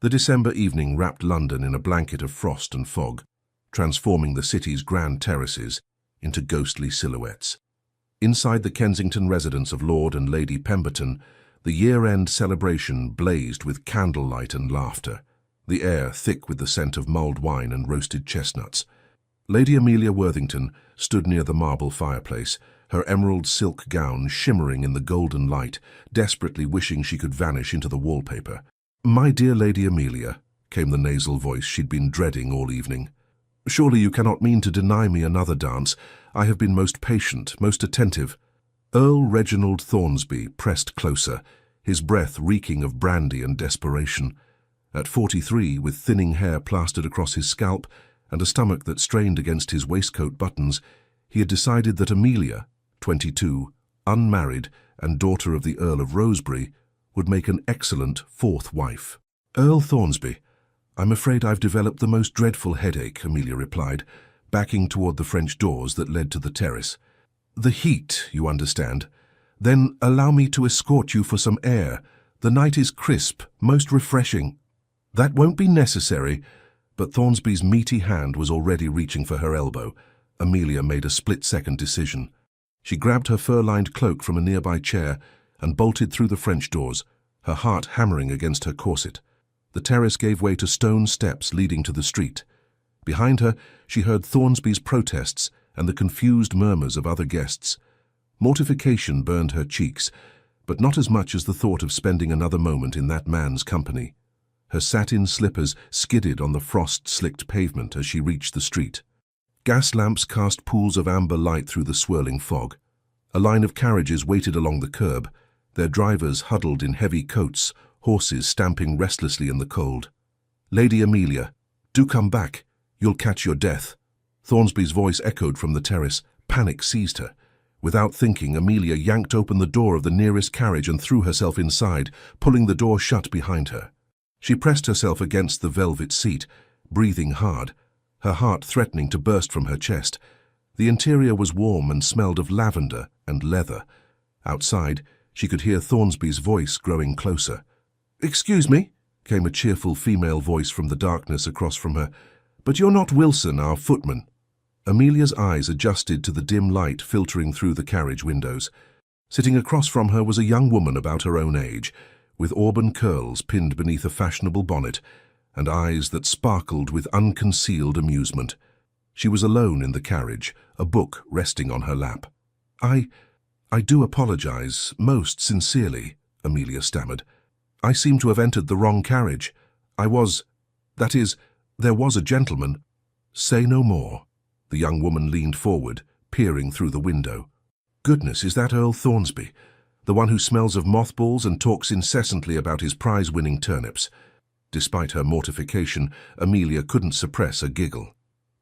The December evening wrapped London in a blanket of frost and fog, transforming the city's grand terraces into ghostly silhouettes. Inside the Kensington residence of Lord and Lady Pemberton, the year-end celebration blazed with candlelight and laughter, the air thick with the scent of mulled wine and roasted chestnuts. Lady Amelia Worthington stood near the marble fireplace, her emerald silk gown shimmering in the golden light, desperately wishing she could vanish into the wallpaper. "My dear Lady Amelia," came the nasal voice she'd been dreading all evening. "Surely you cannot mean to deny me another dance. I have been most patient, most attentive." Earl Reginald Thornsby pressed closer, his breath reeking of brandy and desperation. At 43, with thinning hair plastered across his scalp and a stomach that strained against his waistcoat buttons, he had decided that Amelia, 22, unmarried and daughter of the Earl of Rosebery, would make an excellent fourth wife. "Earl Thornsby, I'm afraid I've developed the most dreadful headache," Amelia replied, backing toward the French doors that led to the terrace. "The heat, you understand. Then allow me to escort you for some air. The night is crisp, most refreshing." "That won't be necessary." But Thornsby's meaty hand was already reaching for her elbow. Amelia made a split-second decision. She grabbed her fur-lined cloak from a nearby chair and bolted through the French doors, her heart hammering against her corset. The terrace gave way to stone steps leading to the street. Behind her, she heard Thornsby's protests and the confused murmurs of other guests. Mortification burned her cheeks, but not as much as the thought of spending another moment in that man's company. Her satin slippers skidded on the frost-slicked pavement as she reached the street. Gas lamps cast pools of amber light through the swirling fog. A line of carriages waited along the curb, their drivers huddled in heavy coats, horses stamping restlessly in the cold. "Lady Amelia, do come back. You'll catch your death." Thornsby's voice echoed from the terrace. Panic seized her. Without thinking, Amelia yanked open the door of the nearest carriage and threw herself inside, pulling the door shut behind her. She pressed herself against the velvet seat, breathing hard, her heart threatening to burst from her chest. The interior was warm and smelled of lavender and leather. Outside, she could hear Thornsby's voice growing closer. "Excuse me," came a cheerful female voice from the darkness across from her, "but you're not Wilson, our footman." Amelia's eyes adjusted to the dim light filtering through the carriage windows. Sitting across from her was a young woman about her own age, with auburn curls pinned beneath a fashionable bonnet, and eyes that sparkled with unconcealed amusement. She was alone in the carriage, a book resting on her lap. I do apologize, most sincerely," Amelia stammered. "I seem to have entered the wrong carriage. That is, there was a gentleman." "Say no more." The young woman leaned forward, peering through the window. "Goodness, is that Earl Thornsby, the one who smells of mothballs and talks incessantly about his prize-winning turnips?" Despite her mortification, Amelia couldn't suppress a giggle.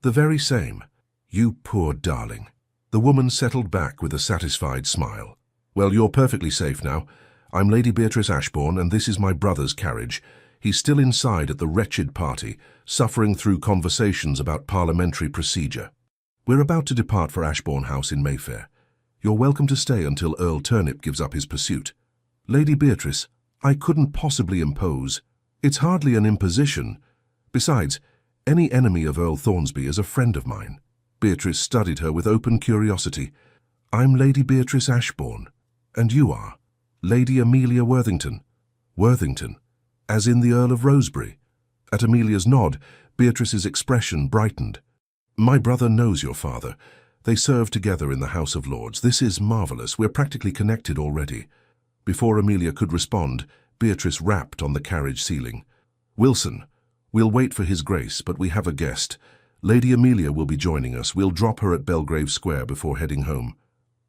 "The very same. You poor darling." The woman settled back with a satisfied smile. "Well, you're perfectly safe now. I'm Lady Beatrice Ashbourne, and this is my brother's carriage. He's still inside at the wretched party, suffering through conversations about parliamentary procedure. We're about to depart for Ashbourne House in Mayfair. You're welcome to stay until Earl Turnip gives up his pursuit." "Lady Beatrice, I couldn't possibly impose. It's hardly an imposition. Besides, any enemy of Earl Thornsby is a friend of mine." Beatrice studied her with open curiosity. "I'm Lady Beatrice Ashbourne. And you are?" "Lady Amelia Worthington." "Worthington? As in the Earl of Rosebery?" At Amelia's nod, Beatrice's expression brightened. "My brother knows your father. They served together in the House of Lords. This is marvelous. We're practically connected already." Before Amelia could respond, Beatrice rapped on the carriage ceiling. "Wilson, we'll wait for his grace, but we have a guest. Lady Amelia will be joining us. We'll drop her at Belgrave Square before heading home."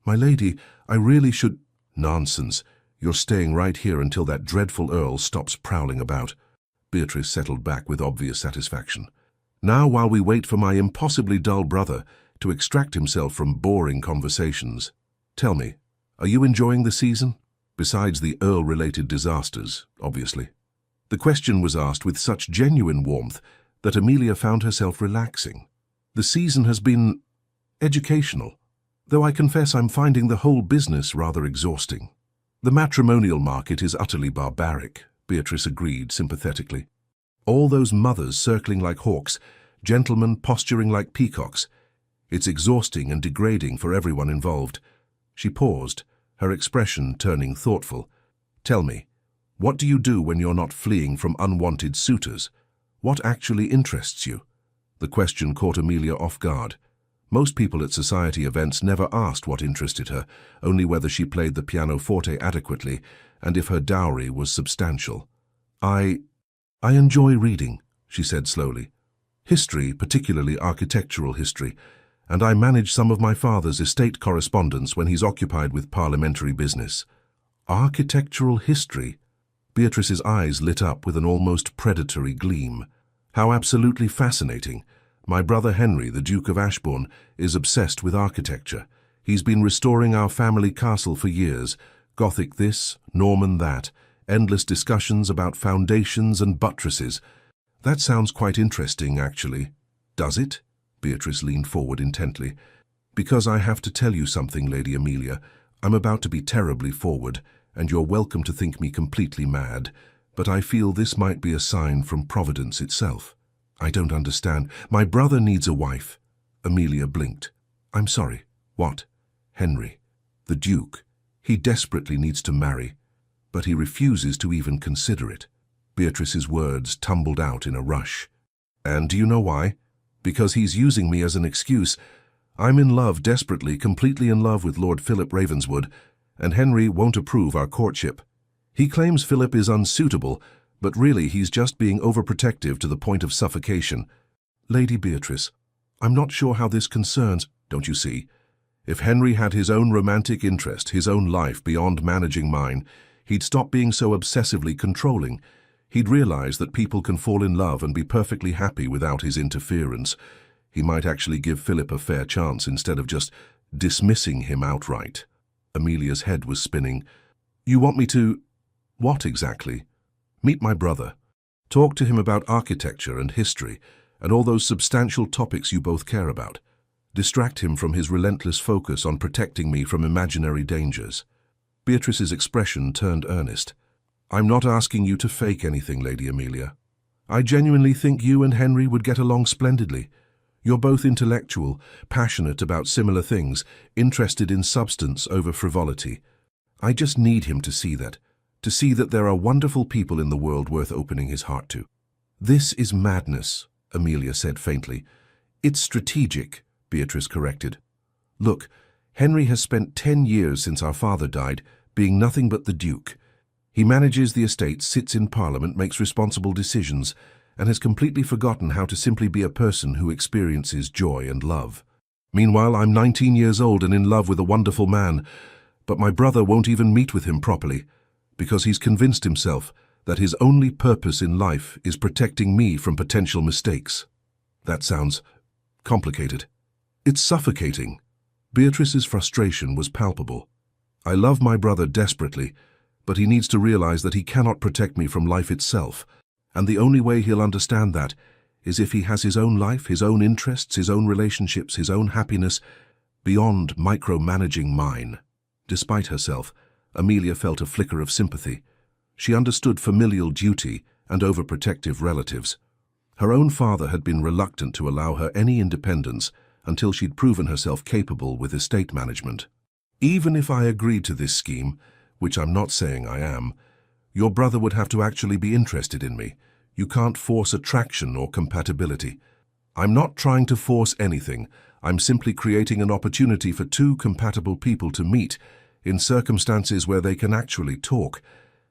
"My lady, I really should—" "Nonsense. You're staying right here until that dreadful Earl stops prowling about." Beatrice settled back with obvious satisfaction. "Now, while we wait for my impossibly dull brother to extract himself from boring conversations, tell me, are you enjoying the season? Besides the Earl-related disasters, obviously." The question was asked with such genuine warmth that Amelia found herself relaxing. "The season has been educational, though I confess I'm finding the whole business rather exhausting." "The matrimonial market is utterly barbaric," Beatrice agreed sympathetically. All those mothers circling like hawks, gentlemen posturing like peacocks. It's exhausting and degrading for everyone involved. She paused, her expression turning thoughtful. Tell me, what do you do when you're not fleeing from unwanted suitors? What actually interests you? The question caught Amelia off guard. Most people at society events never asked what interested her, only whether she played the pianoforte adequately and if her dowry was substantial. I enjoy reading, she said slowly. History, particularly architectural history, and I manage some of my father's estate correspondence when he's occupied with parliamentary business. Architectural history? Beatrice's eyes lit up with an almost predatory gleam. How absolutely fascinating. My brother Henry, the Duke of Ashbourne, is obsessed with architecture. He's been restoring our family castle for years. Gothic this, Norman that. Endless discussions about foundations and buttresses. That sounds quite interesting, actually. Does it? Beatrice leaned forward intently. Because I have to tell you something, Lady Amelia. I'm about to be terribly forward, and you're welcome to think me completely mad, but I feel this might be a sign from Providence itself. I don't understand. My brother needs a wife. Amelia blinked. I'm sorry. What? Henry. The Duke. He desperately needs to marry, but he refuses to even consider it. Beatrice's words tumbled out in a rush. And do you know why? Because he's using me as an excuse. I'm in love desperately, completely in love with Lord Philip Ravenswood, and Henry won't approve our courtship. He claims Philip is unsuitable, but really he's just being overprotective to the point of suffocation. Lady Beatrice, I'm not sure how this concerns, don't you see? If Henry had his own romantic interest, his own life beyond managing mine, he'd stop being so obsessively controlling. He'd realize that people can fall in love and be perfectly happy without his interference. He might actually give Philip a fair chance instead of just dismissing him outright. Amelia's head was spinning. You want me to... What exactly? Meet my brother. Talk to him about architecture and history and all those substantial topics you both care about. Distract him from his relentless focus on protecting me from imaginary dangers. Beatrice's expression turned earnest. I'm not asking you to fake anything, Lady Amelia. I genuinely think you and Henry would get along splendidly. You're both intellectual, passionate about similar things, interested in substance over frivolity. I just need him to see that there are wonderful people in the world worth opening his heart to. This is madness, Amelia said faintly. It's strategic, Beatrice corrected. Look, Henry has spent 10 years since our father died, being nothing but the Duke. He manages the estate, sits in Parliament, makes responsible decisions, and has completely forgotten how to simply be a person who experiences joy and love. Meanwhile, I'm 19 years old and in love with a wonderful man, but my brother won't even meet with him properly, because he's convinced himself that his only purpose in life is protecting me from potential mistakes. That sounds complicated. It's suffocating. Beatrice's frustration was palpable. I love my brother desperately, but he needs to realize that he cannot protect me from life itself, and the only way he'll understand that is if he has his own life, his own interests, his own relationships, his own happiness, beyond micromanaging mine. Despite herself, Amelia felt a flicker of sympathy. She understood familial duty and overprotective relatives. Her own father had been reluctant to allow her any independence until she'd proven herself capable with estate management. Even if I agreed to this scheme, which I'm not saying I am, your brother would have to actually be interested in me. You can't force attraction or compatibility. I'm not trying to force anything. I'm simply creating an opportunity for two compatible people to meet in circumstances where they can actually talk,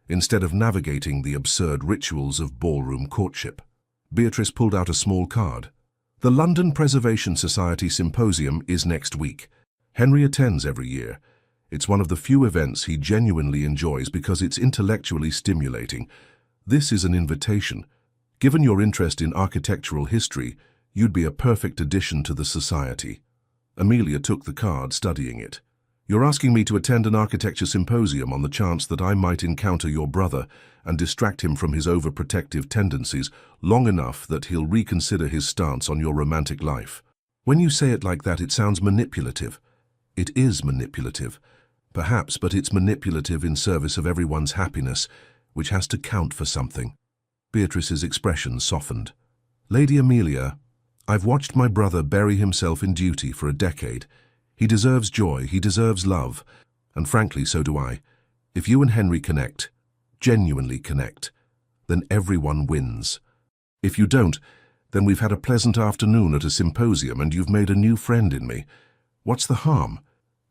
instead of navigating the absurd rituals of ballroom courtship. Beatrice pulled out a small card. The London Preservation Society Symposium is next week. Henry attends every year. It's one of the few events he genuinely enjoys because it's intellectually stimulating. This is an invitation. Given your interest in architectural history, you'd be a perfect addition to the society. Amelia took the card, studying it. You're asking me to attend an architecture symposium on the chance that I might encounter your brother and distract him from his overprotective tendencies long enough that he'll reconsider his stance on your romantic life. When you say it like that, it sounds manipulative. It is manipulative. Perhaps, but it's manipulative in service of everyone's happiness, which has to count for something. Beatrice's expression softened. Lady Amelia, I've watched my brother bury himself in duty for a decade. He deserves joy, he deserves love, and frankly, so do I. If you and Henry connect, genuinely connect, then everyone wins. If you don't, then we've had a pleasant afternoon at a symposium and you've made a new friend in me. What's the harm?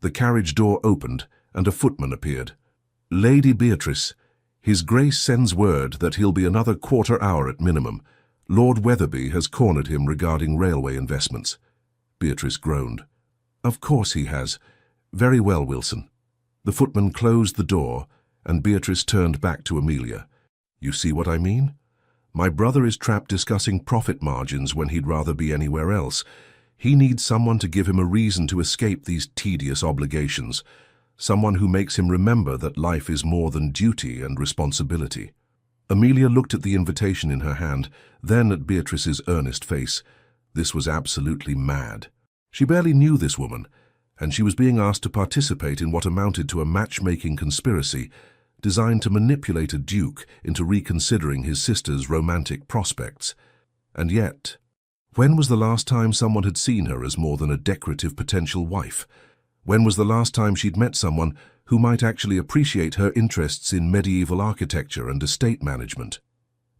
The carriage door opened and a footman appeared. Lady Beatrice, His Grace sends word that he'll be another quarter hour at minimum. Lord Weatherby has cornered him regarding railway investments. Beatrice groaned. Of course he has. Very well, Wilson. The footman closed the door and Beatrice turned back to Amelia. You see what I mean? My brother is trapped discussing profit margins when he'd rather be anywhere else. He needs someone to give him a reason to escape these tedious obligations, someone who makes him remember that life is more than duty and responsibility. Amelia looked at the invitation in her hand, then at Beatrice's earnest face. This was absolutely mad. She barely knew this woman, and she was being asked to participate in what amounted to a matchmaking conspiracy designed to manipulate a duke into reconsidering his sister's romantic prospects. And yet, when was the last time someone had seen her as more than a decorative potential wife? When was the last time she'd met someone who might actually appreciate her interests in medieval architecture and estate management?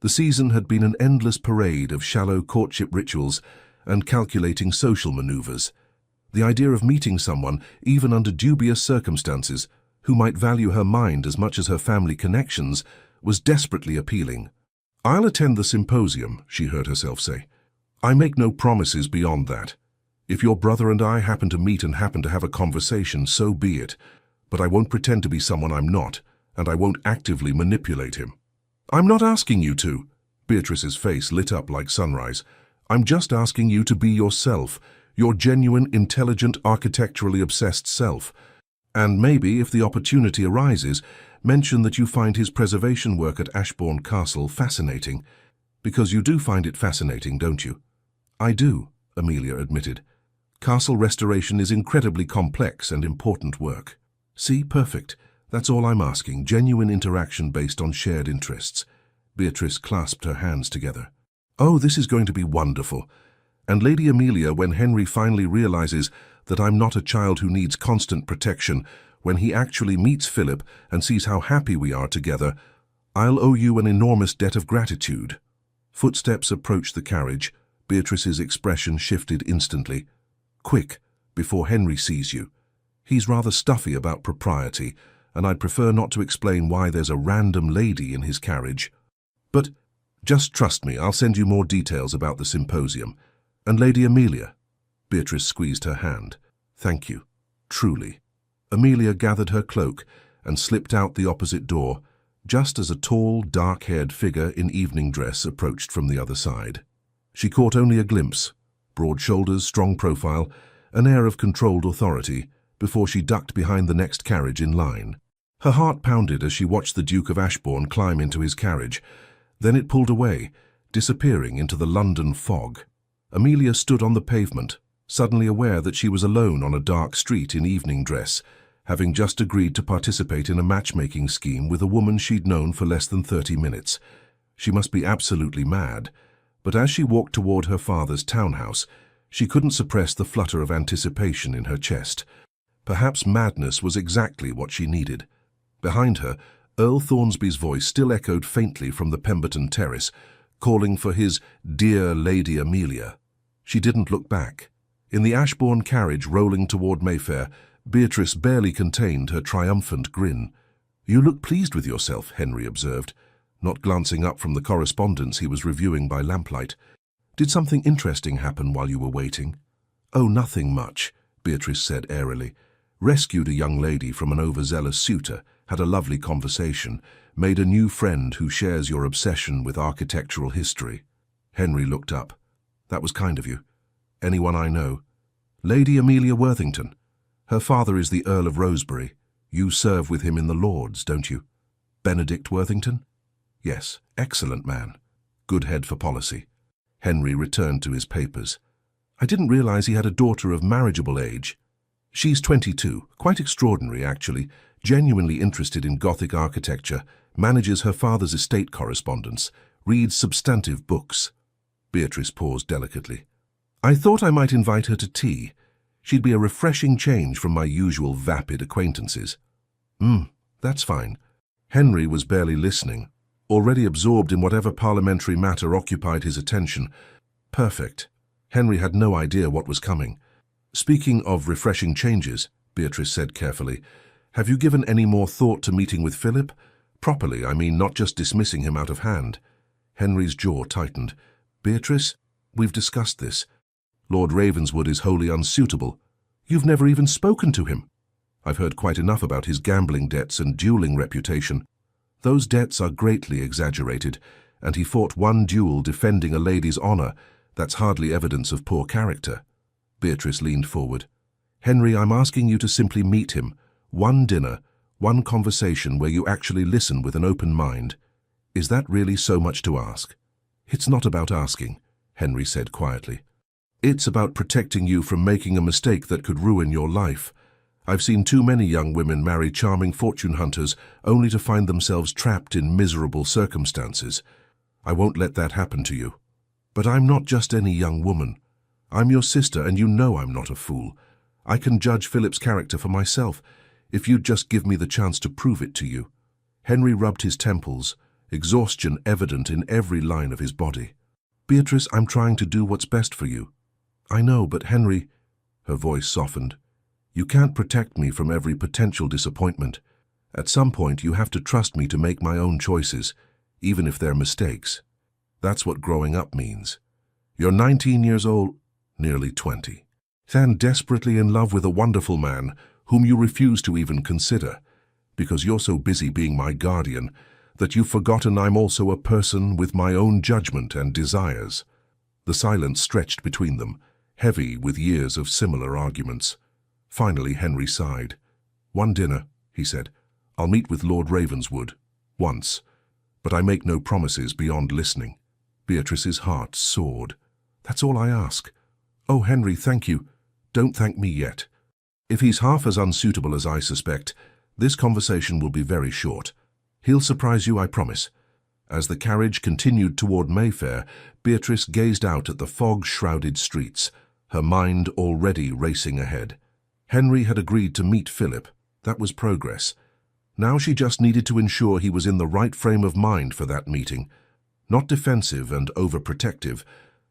The season had been an endless parade of shallow courtship rituals and calculating social maneuvers. The idea of meeting someone, even under dubious circumstances, who might value her mind as much as her family connections, was desperately appealing. I'll attend the symposium, she heard herself say. I make no promises beyond that. If your brother and I happen to meet and happen to have a conversation, so be it. But I won't pretend to be someone I'm not, and I won't actively manipulate him. I'm not asking you to. Beatrice's face lit up like sunrise. I'm just asking you to be yourself, your genuine, intelligent, architecturally obsessed self. And maybe, if the opportunity arises, mention that you find his preservation work at Ashbourne Castle fascinating. Because you do find it fascinating, don't you? I do, Amelia admitted. Castle restoration is incredibly complex and important work. See, perfect. That's all I'm asking, genuine interaction based on shared interests. Beatrice clasped her hands together. Oh, this is going to be wonderful. And Lady Amelia, when Henry finally realizes that I'm not a child who needs constant protection, when he actually meets Philip and sees how happy we are together, I'll owe you an enormous debt of gratitude. Footsteps approached the carriage. Beatrice's expression shifted instantly. Quick, before Henry sees you. He's rather stuffy about propriety, and I'd prefer not to explain why there's a random lady in his carriage. But just trust me, I'll send you more details about the symposium. And Lady Amelia. Beatrice squeezed her hand. Thank you. Truly. Amelia gathered her cloak and slipped out the opposite door, just as a tall, dark-haired figure in evening dress approached from the other side. She caught only a glimpse, broad shoulders, strong profile, an air of controlled authority, before she ducked behind the next carriage in line. Her heart pounded as she watched the Duke of Ashbourne climb into his carriage. Then it pulled away, disappearing into the London fog. Amelia stood on the pavement, suddenly aware that she was alone on a dark street in evening dress, having just agreed to participate in a matchmaking scheme with a woman she'd known for less than 30 minutes. She must be absolutely mad, but as she walked toward her father's townhouse, she couldn't suppress the flutter of anticipation in her chest. Perhaps madness was exactly what she needed. Behind her, Earl Thornsby's voice still echoed faintly from the Pemberton terrace, calling for his dear Lady Amelia. She didn't look back. In the Ashbourne carriage rolling toward Mayfair, Beatrice barely contained her triumphant grin. You look pleased with yourself, Henry observed, not glancing up from the correspondence he was reviewing by lamplight. Did something interesting happen while you were waiting? Oh, nothing much, Beatrice said airily. Rescued a young lady from an overzealous suitor, had a lovely conversation, made a new friend who shares your obsession with architectural history. Henry looked up. That was kind of you. Anyone I know? Lady Amelia Worthington. Her father is the Earl of Rosebery. You serve with him in the Lords, don't you? Benedict Worthington? Yes, excellent man. Good head for policy. Henry returned to his papers. I didn't realize he had a daughter of marriageable age. She's 22, quite extraordinary actually, genuinely interested in Gothic architecture, manages her father's estate correspondence, reads substantive books. Beatrice paused delicately. I thought I might invite her to tea. She'd be a refreshing change from my usual vapid acquaintances. That's fine. Henry was barely listening, already absorbed in whatever parliamentary matter occupied his attention. Perfect. Henry had no idea what was coming. Speaking of refreshing changes, Beatrice said carefully, have you given any more thought to meeting with Philip? Properly, I mean, not just dismissing him out of hand. Henry's jaw tightened. Beatrice, we've discussed this. Lord Ravenswood is wholly unsuitable. You've never even spoken to him. I've heard quite enough about his gambling debts and dueling reputation. Those debts are greatly exaggerated, and he fought one duel defending a lady's honour. That's hardly evidence of poor character. Beatrice leaned forward. Henry, I'm asking you to simply meet him. One dinner, one conversation where you actually listen with an open mind. Is that really so much to ask? It's not about asking, Henry said quietly. It's about protecting you from making a mistake that could ruin your life. I've seen too many young women marry charming fortune hunters only to find themselves trapped in miserable circumstances. I won't let that happen to you. But I'm not just any young woman. I'm your sister, and you know I'm not a fool. I can judge Philip's character for myself, if you'd just give me the chance to prove it to you. Henry rubbed his temples, exhaustion evident in every line of his body. Beatrice, I'm trying to do what's best for you. I know, but Henry, her voice softened, you can't protect me from every potential disappointment. At some point, you have to trust me to make my own choices, even if they're mistakes. That's what growing up means. You're 19 years old, nearly 20, and desperately in love with a wonderful man whom you refuse to even consider, because you're so busy being my guardian that you've forgotten I'm also a person with my own judgment and desires. The silence stretched between them, heavy with years of similar arguments. Finally, Henry sighed. One dinner, he said. I'll meet with Lord Ravenswood. Once. But I make no promises beyond listening. Beatrice's heart soared. That's all I ask. Oh, Henry, thank you. Don't thank me yet. If he's half as unsuitable as I suspect, this conversation will be very short. He'll surprise you, I promise. As the carriage continued toward Mayfair, Beatrice gazed out at the fog-shrouded streets, her mind already racing ahead. Henry had agreed to meet Philip. That was progress. Now she just needed to ensure he was in the right frame of mind for that meeting. Not defensive and overprotective,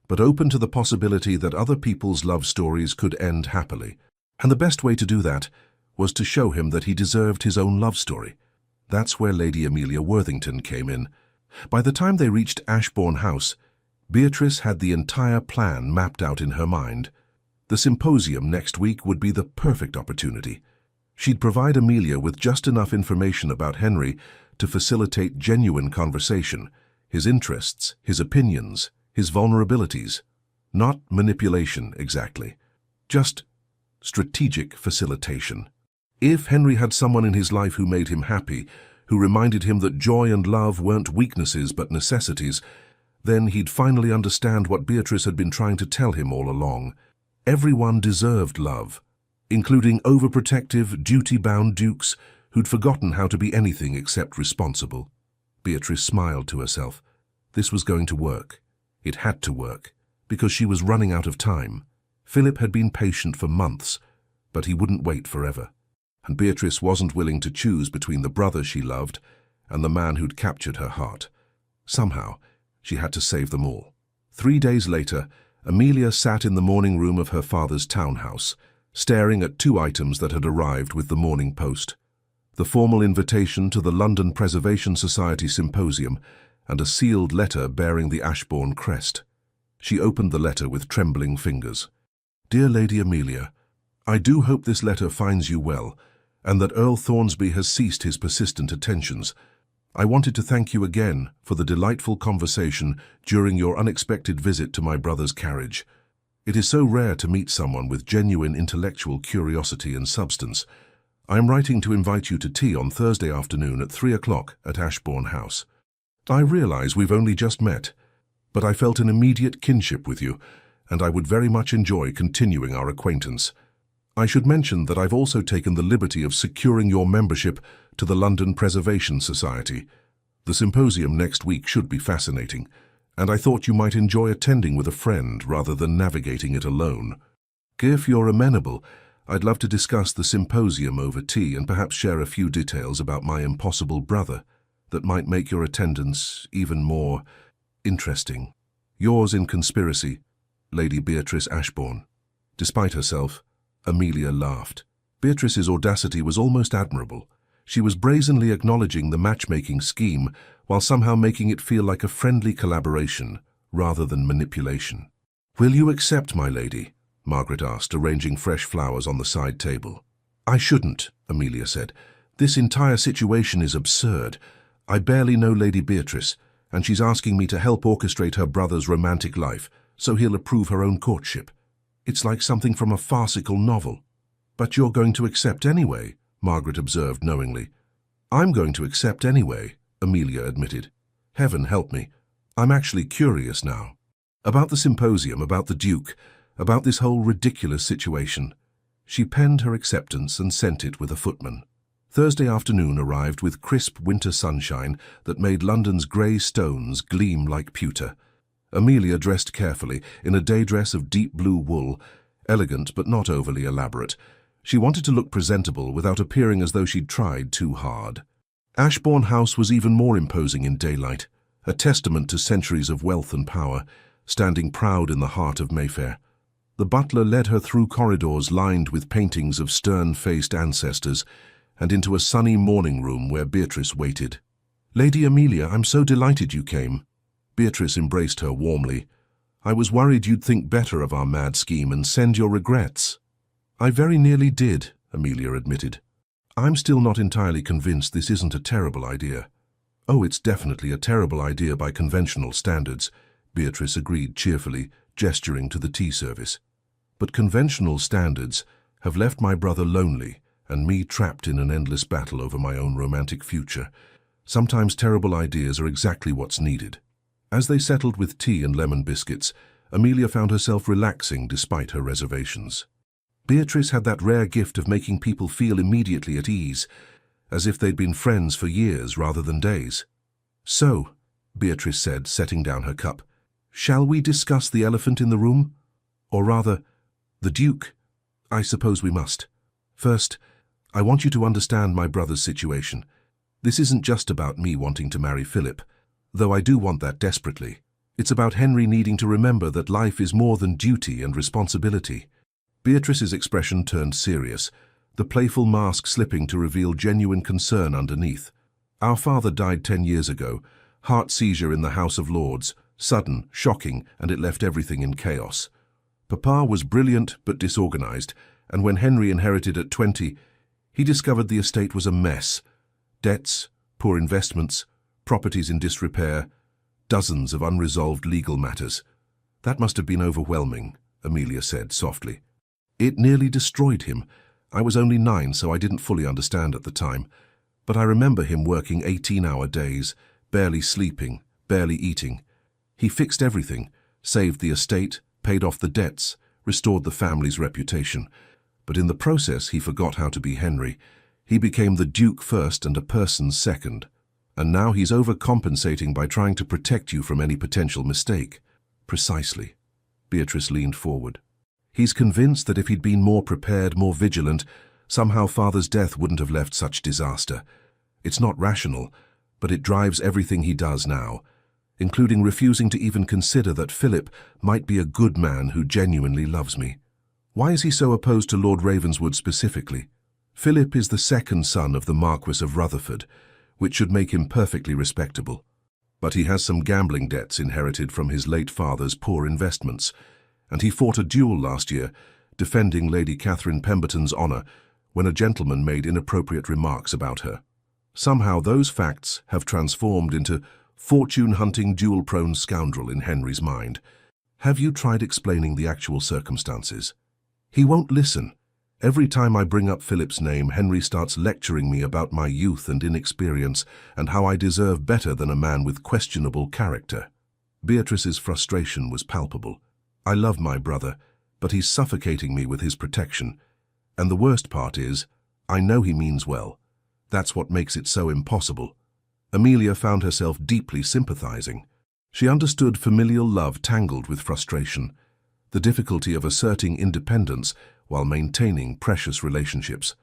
but open to the possibility that other people's love stories could end happily. And the best way to do that was to show him that he deserved his own love story. That's where Lady Amelia Worthington came in. By the time they reached Ashbourne House, Beatrice had the entire plan mapped out in her mind. The symposium next week would be the perfect opportunity. She'd provide Amelia with just enough information about Henry to facilitate genuine conversation, his interests, his opinions, his vulnerabilities. Not manipulation, exactly. Just strategic facilitation. If Henry had someone in his life who made him happy, who reminded him that joy and love weren't weaknesses but necessities, then he'd finally understand what Beatrice had been trying to tell him all along. Everyone deserved love, including overprotective, duty-bound dukes who'd forgotten how to be anything except responsible. Beatrice smiled to herself. This was going to work. It had to work, because she was running out of time. Philip had been patient for months, but he wouldn't wait forever. And Beatrice wasn't willing to choose between the brother she loved and the man who'd captured her heart. Somehow, she had to save them all. 3 days later, Amelia sat in the morning room of her father's townhouse, staring at 2 items that had arrived with the Morning Post: the formal invitation to the London Preservation Society Symposium and a sealed letter bearing the Ashbourne crest. She opened the letter with trembling fingers. Dear Lady Amelia, I do hope this letter finds you well, and that Earl Thornsby has ceased his persistent attentions. I wanted to thank you again for the delightful conversation during your unexpected visit to my brother's carriage. It is so rare to meet someone with genuine intellectual curiosity and substance. I am writing to invite you to tea on Thursday afternoon at 3 o'clock at Ashbourne House. I realize we've only just met, but I felt an immediate kinship with you, and I would very much enjoy continuing our acquaintance. I should mention that I've also taken the liberty of securing your membership to the London Preservation Society. The symposium next week should be fascinating, and I thought you might enjoy attending with a friend rather than navigating it alone. If you're amenable, I'd love to discuss the symposium over tea and perhaps share a few details about my impossible brother that might make your attendance even more interesting. Yours in conspiracy, Lady Beatrice Ashbourne. Despite herself, Amelia laughed. Beatrice's audacity was almost admirable. She was brazenly acknowledging the matchmaking scheme while somehow making it feel like a friendly collaboration rather than manipulation. "Will you accept, my lady?" Margaret asked, arranging fresh flowers on the side table. "I shouldn't," Amelia said. "This entire situation is absurd. I barely know Lady Beatrice, and she's asking me to help orchestrate her brother's romantic life so he'll approve her own courtship. It's like something from a farcical novel." "But you're going to accept anyway," Margaret observed knowingly. "I'm going to accept anyway," Amelia admitted. "Heaven help me. I'm actually curious now. About the symposium, about the Duke, about this whole ridiculous situation." She penned her acceptance and sent it with a footman. Thursday afternoon arrived with crisp winter sunshine that made London's grey stones gleam like pewter. Amelia dressed carefully in a day dress of deep blue wool, elegant but not overly elaborate. She wanted to look presentable without appearing as though she'd tried too hard. Ashbourne House was even more imposing in daylight, a testament to centuries of wealth and power, standing proud in the heart of Mayfair. The butler led her through corridors lined with paintings of stern-faced ancestors and into a sunny morning room where Beatrice waited. "Lady Amelia, I'm so delighted you came." Beatrice embraced her warmly. "I was worried you'd think better of our mad scheme and send your regrets." "I very nearly did," Amelia admitted. "I'm still not entirely convinced this isn't a terrible idea." "Oh, it's definitely a terrible idea by conventional standards," Beatrice agreed cheerfully, gesturing to the tea service. "But conventional standards have left my brother lonely and me trapped in an endless battle over my own romantic future. Sometimes terrible ideas are exactly what's needed." As they settled with tea and lemon biscuits, Amelia found herself relaxing despite her reservations. Beatrice had that rare gift of making people feel immediately at ease, as if they'd been friends for years rather than days. "So," Beatrice said, setting down her cup, "shall we discuss the elephant in the room? Or rather, the Duke? I suppose we must. First, I want you to understand my brother's situation. This isn't just about me wanting to marry Philip, though I do want that desperately. It's about Henry needing to remember that life is more than duty and responsibility." Beatrice's expression turned serious, the playful mask slipping to reveal genuine concern underneath. "Our father died 10 years ago, heart seizure in the House of Lords, sudden, shocking, and it left everything in chaos. Papa was brilliant but disorganized, and when Henry inherited at 20, he discovered the estate was a mess. Debts, poor investments, properties in disrepair, dozens of unresolved legal matters. That must have been overwhelming," Amelia said softly. "It nearly destroyed him. I was only 9, so I didn't fully understand at the time. But I remember him working 18-hour days, barely sleeping, barely eating. He fixed everything, saved the estate, paid off the debts, restored the family's reputation. But in the process, he forgot how to be Henry. He became the Duke first and a person second. And now he's overcompensating by trying to protect you from any potential mistake." "Precisely." Beatrice leaned forward. "He's convinced that if he'd been more prepared, more vigilant, somehow Father's death wouldn't have left such disaster. It's not rational, but it drives everything he does now, including refusing to even consider that Philip might be a good man who genuinely loves me. Why is he so opposed to Lord Ravenswood specifically? Philip is the second son of the Marquis of Rutherford, which should make him perfectly respectable. But he has some gambling debts inherited from his late father's poor investments, and he fought a duel last year, defending Lady Catherine Pemberton's honour when a gentleman made inappropriate remarks about her. Somehow those facts have transformed into fortune-hunting, duel-prone scoundrel in Henry's mind. Have you tried explaining the actual circumstances? He won't listen. Every time I bring up Philip's name, Henry starts lecturing me about my youth and inexperience and how I deserve better than a man with questionable character." Beatrice's frustration was palpable. "I love my brother, but he's suffocating me with his protection. And the worst part is, I know he means well. That's what makes it so impossible. Amelia found herself deeply sympathizing. She understood familial love tangled with frustration, the difficulty of asserting independence while maintaining precious relationships.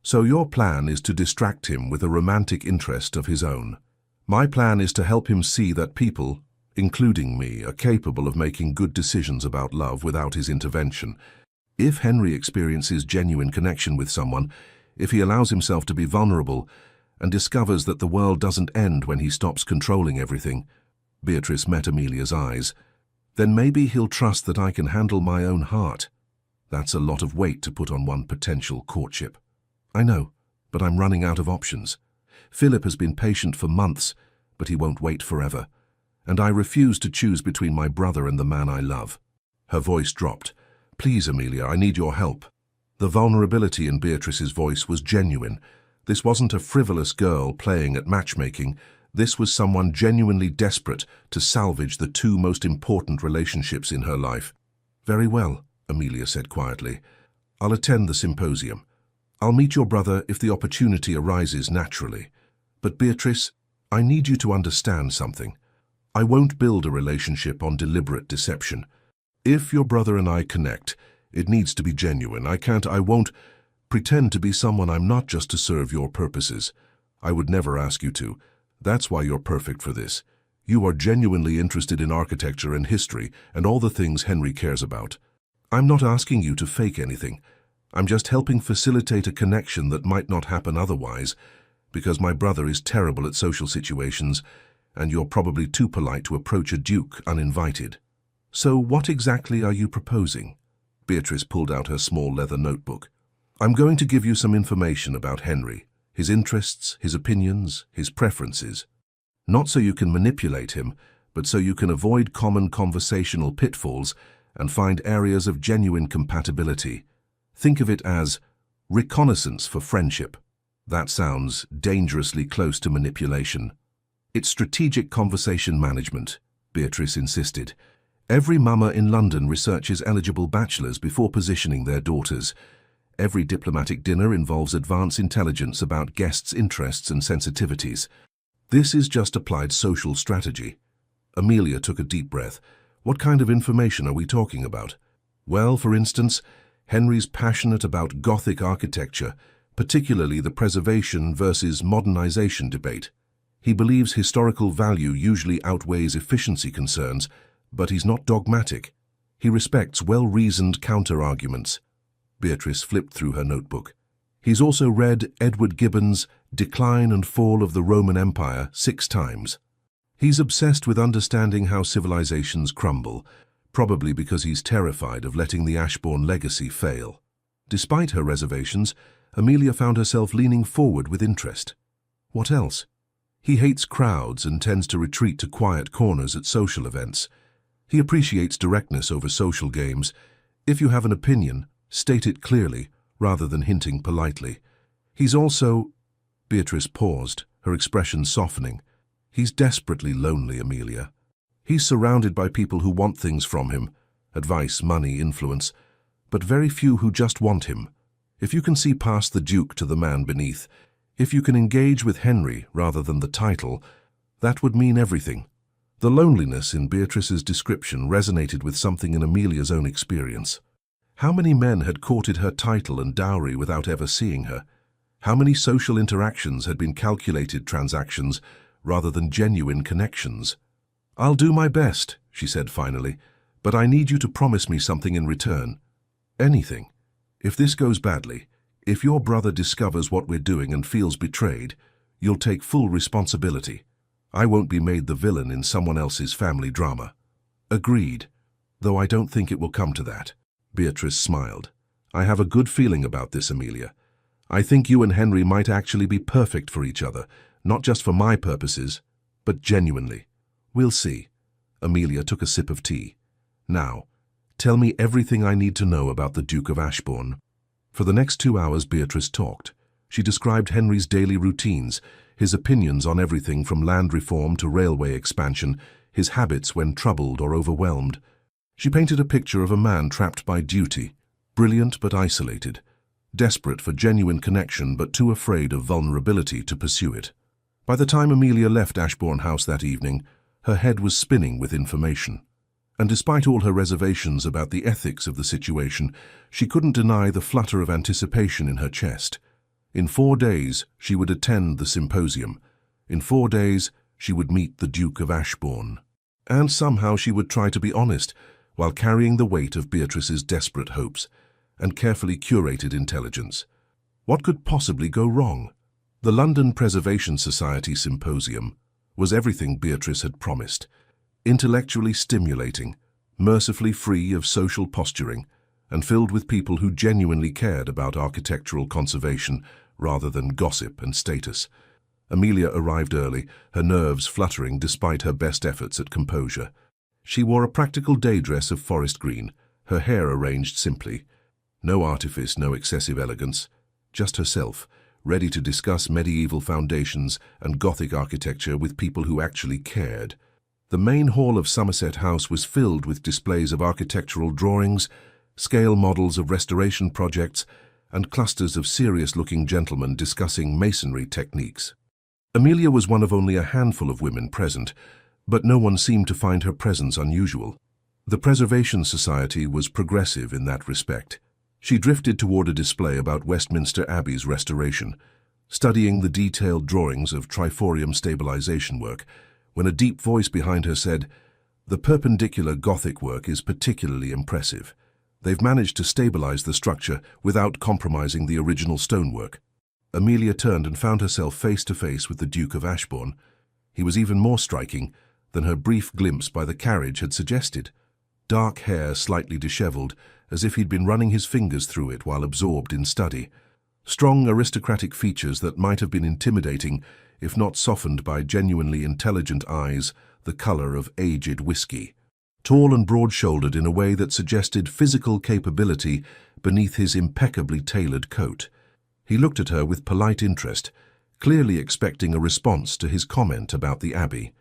So your plan is to distract him with a romantic interest of his own. My plan is to help him see that people, including me, are capable of making good decisions about love without his intervention. If Henry experiences genuine connection with someone, if he allows himself to be vulnerable and discovers that the world doesn't end when he stops controlling everything, Beatrice met Amelia's eyes, then maybe he'll trust that I can handle my own heart. That's a lot of weight to put on one potential courtship. I know, but I'm running out of options. Philip has been patient for months, but he won't wait forever. And I refuse to choose between my brother and the man I love. Her voice dropped. Please, Amelia, I need your help. The vulnerability in Beatrice's voice was genuine. This wasn't a frivolous girl playing at matchmaking. This was someone genuinely desperate to salvage the two most important relationships in her life. Very well, Amelia said quietly. I'll attend the symposium. I'll meet your brother if the opportunity arises naturally. But Beatrice, I need you to understand something. I won't build a relationship on deliberate deception. If your brother and I connect, it needs to be genuine. I won't pretend to be someone I'm not just to serve your purposes. I would never ask you to. That's why you're perfect for this. You are genuinely interested in architecture and history and all the things Henry cares about. I'm not asking you to fake anything. I'm just helping facilitate a connection that might not happen otherwise, because my brother is terrible at social situations, and you're probably too polite to approach a duke uninvited. So what exactly are you proposing? Beatrice pulled out her small leather notebook. I'm going to give you some information about Henry, his interests, his opinions, his preferences. Not so you can manipulate him, but so you can avoid common conversational pitfalls and find areas of genuine compatibility. Think of it as reconnaissance for friendship. That sounds dangerously close to manipulation. It's strategic conversation management, Beatrice insisted. Every mama in London researches eligible bachelors before positioning their daughters. Every diplomatic dinner involves advance intelligence about guests' interests and sensitivities. This is just applied social strategy. Amelia took a deep breath. What kind of information are we talking about? Well, for instance, Henry's passionate about Gothic architecture, particularly the preservation versus modernization debate. He believes historical value usually outweighs efficiency concerns, but he's not dogmatic. He respects well-reasoned counter-arguments. Beatrice flipped through her notebook. He's also read Edward Gibbon's Decline and Fall of the Roman Empire 6 times. He's obsessed with understanding how civilizations crumble, probably because he's terrified of letting the Ashbourne legacy fail. Despite her reservations, Amelia found herself leaning forward with interest. What else? He hates crowds and tends to retreat to quiet corners at social events. He appreciates directness over social games. If you have an opinion, state it clearly, rather than hinting politely. He's also... Beatrice paused, her expression softening. He's desperately lonely, Amelia. He's surrounded by people who want things from him, advice, money, influence, but very few who just want him. If you can see past the duke to the man beneath, if you can engage with Henry rather than the title, that would mean everything. The loneliness in Beatrice's description resonated with something in Amelia's own experience. How many men had courted her title and dowry without ever seeing her? How many social interactions had been calculated transactions rather than genuine connections? I'll do my best, she said finally, but I need you to promise me something in return. Anything. If this goes badly, if your brother discovers what we're doing and feels betrayed, you'll take full responsibility. I won't be made the villain in someone else's family drama. Agreed, though I don't think it will come to that. Beatrice smiled. I have a good feeling about this, Amelia. I think you and Henry might actually be perfect for each other, not just for my purposes, but genuinely. We'll see. Amelia took a sip of tea. Now, tell me everything I need to know about the Duke of Ashbourne. For the next 2 hours, Beatrice talked. She described Henry's daily routines, his opinions on everything from land reform to railway expansion, his habits when troubled or overwhelmed. She painted a picture of a man trapped by duty, brilliant but isolated, desperate for genuine connection but too afraid of vulnerability to pursue it. By the time Amelia left Ashbourne House that evening, her head was spinning with information. And despite all her reservations about the ethics of the situation, she couldn't deny the flutter of anticipation in her chest. In 4 days, she would attend the symposium. In 4 days, she would meet the Duke of Ashbourne. And somehow she would try to be honest, while carrying the weight of Beatrice's desperate hopes and carefully curated intelligence. What could possibly go wrong? The London Preservation Society Symposium was everything Beatrice had promised. Intellectually stimulating, mercifully free of social posturing, and filled with people who genuinely cared about architectural conservation rather than gossip and status. Amelia arrived early, her nerves fluttering despite her best efforts at composure. She wore a practical day dress of forest green, her hair arranged simply. No artifice, no excessive elegance, just herself, ready to discuss medieval foundations and Gothic architecture with people who actually cared. The main hall of Somerset House was filled with displays of architectural drawings, scale models of restoration projects, and clusters of serious-looking gentlemen discussing masonry techniques. Amelia was one of only a handful of women present, but no one seemed to find her presence unusual. The Preservation Society was progressive in that respect. She drifted toward a display about Westminster Abbey's restoration, studying the detailed drawings of triforium stabilization work, when a deep voice behind her said, "The perpendicular Gothic work is particularly impressive. They've managed to stabilize the structure without compromising the original stonework." Amelia turned and found herself face to face with the Duke of Ashbourne. He was even more striking than her brief glimpse by the carriage had suggested. Dark hair slightly disheveled, as if he'd been running his fingers through it while absorbed in study. Strong aristocratic features that might have been intimidating if not softened by genuinely intelligent eyes, the color of aged whiskey. Tall and broad-shouldered in a way that suggested physical capability beneath his impeccably tailored coat. He looked at her with polite interest, clearly expecting a response to his comment about the Abbey.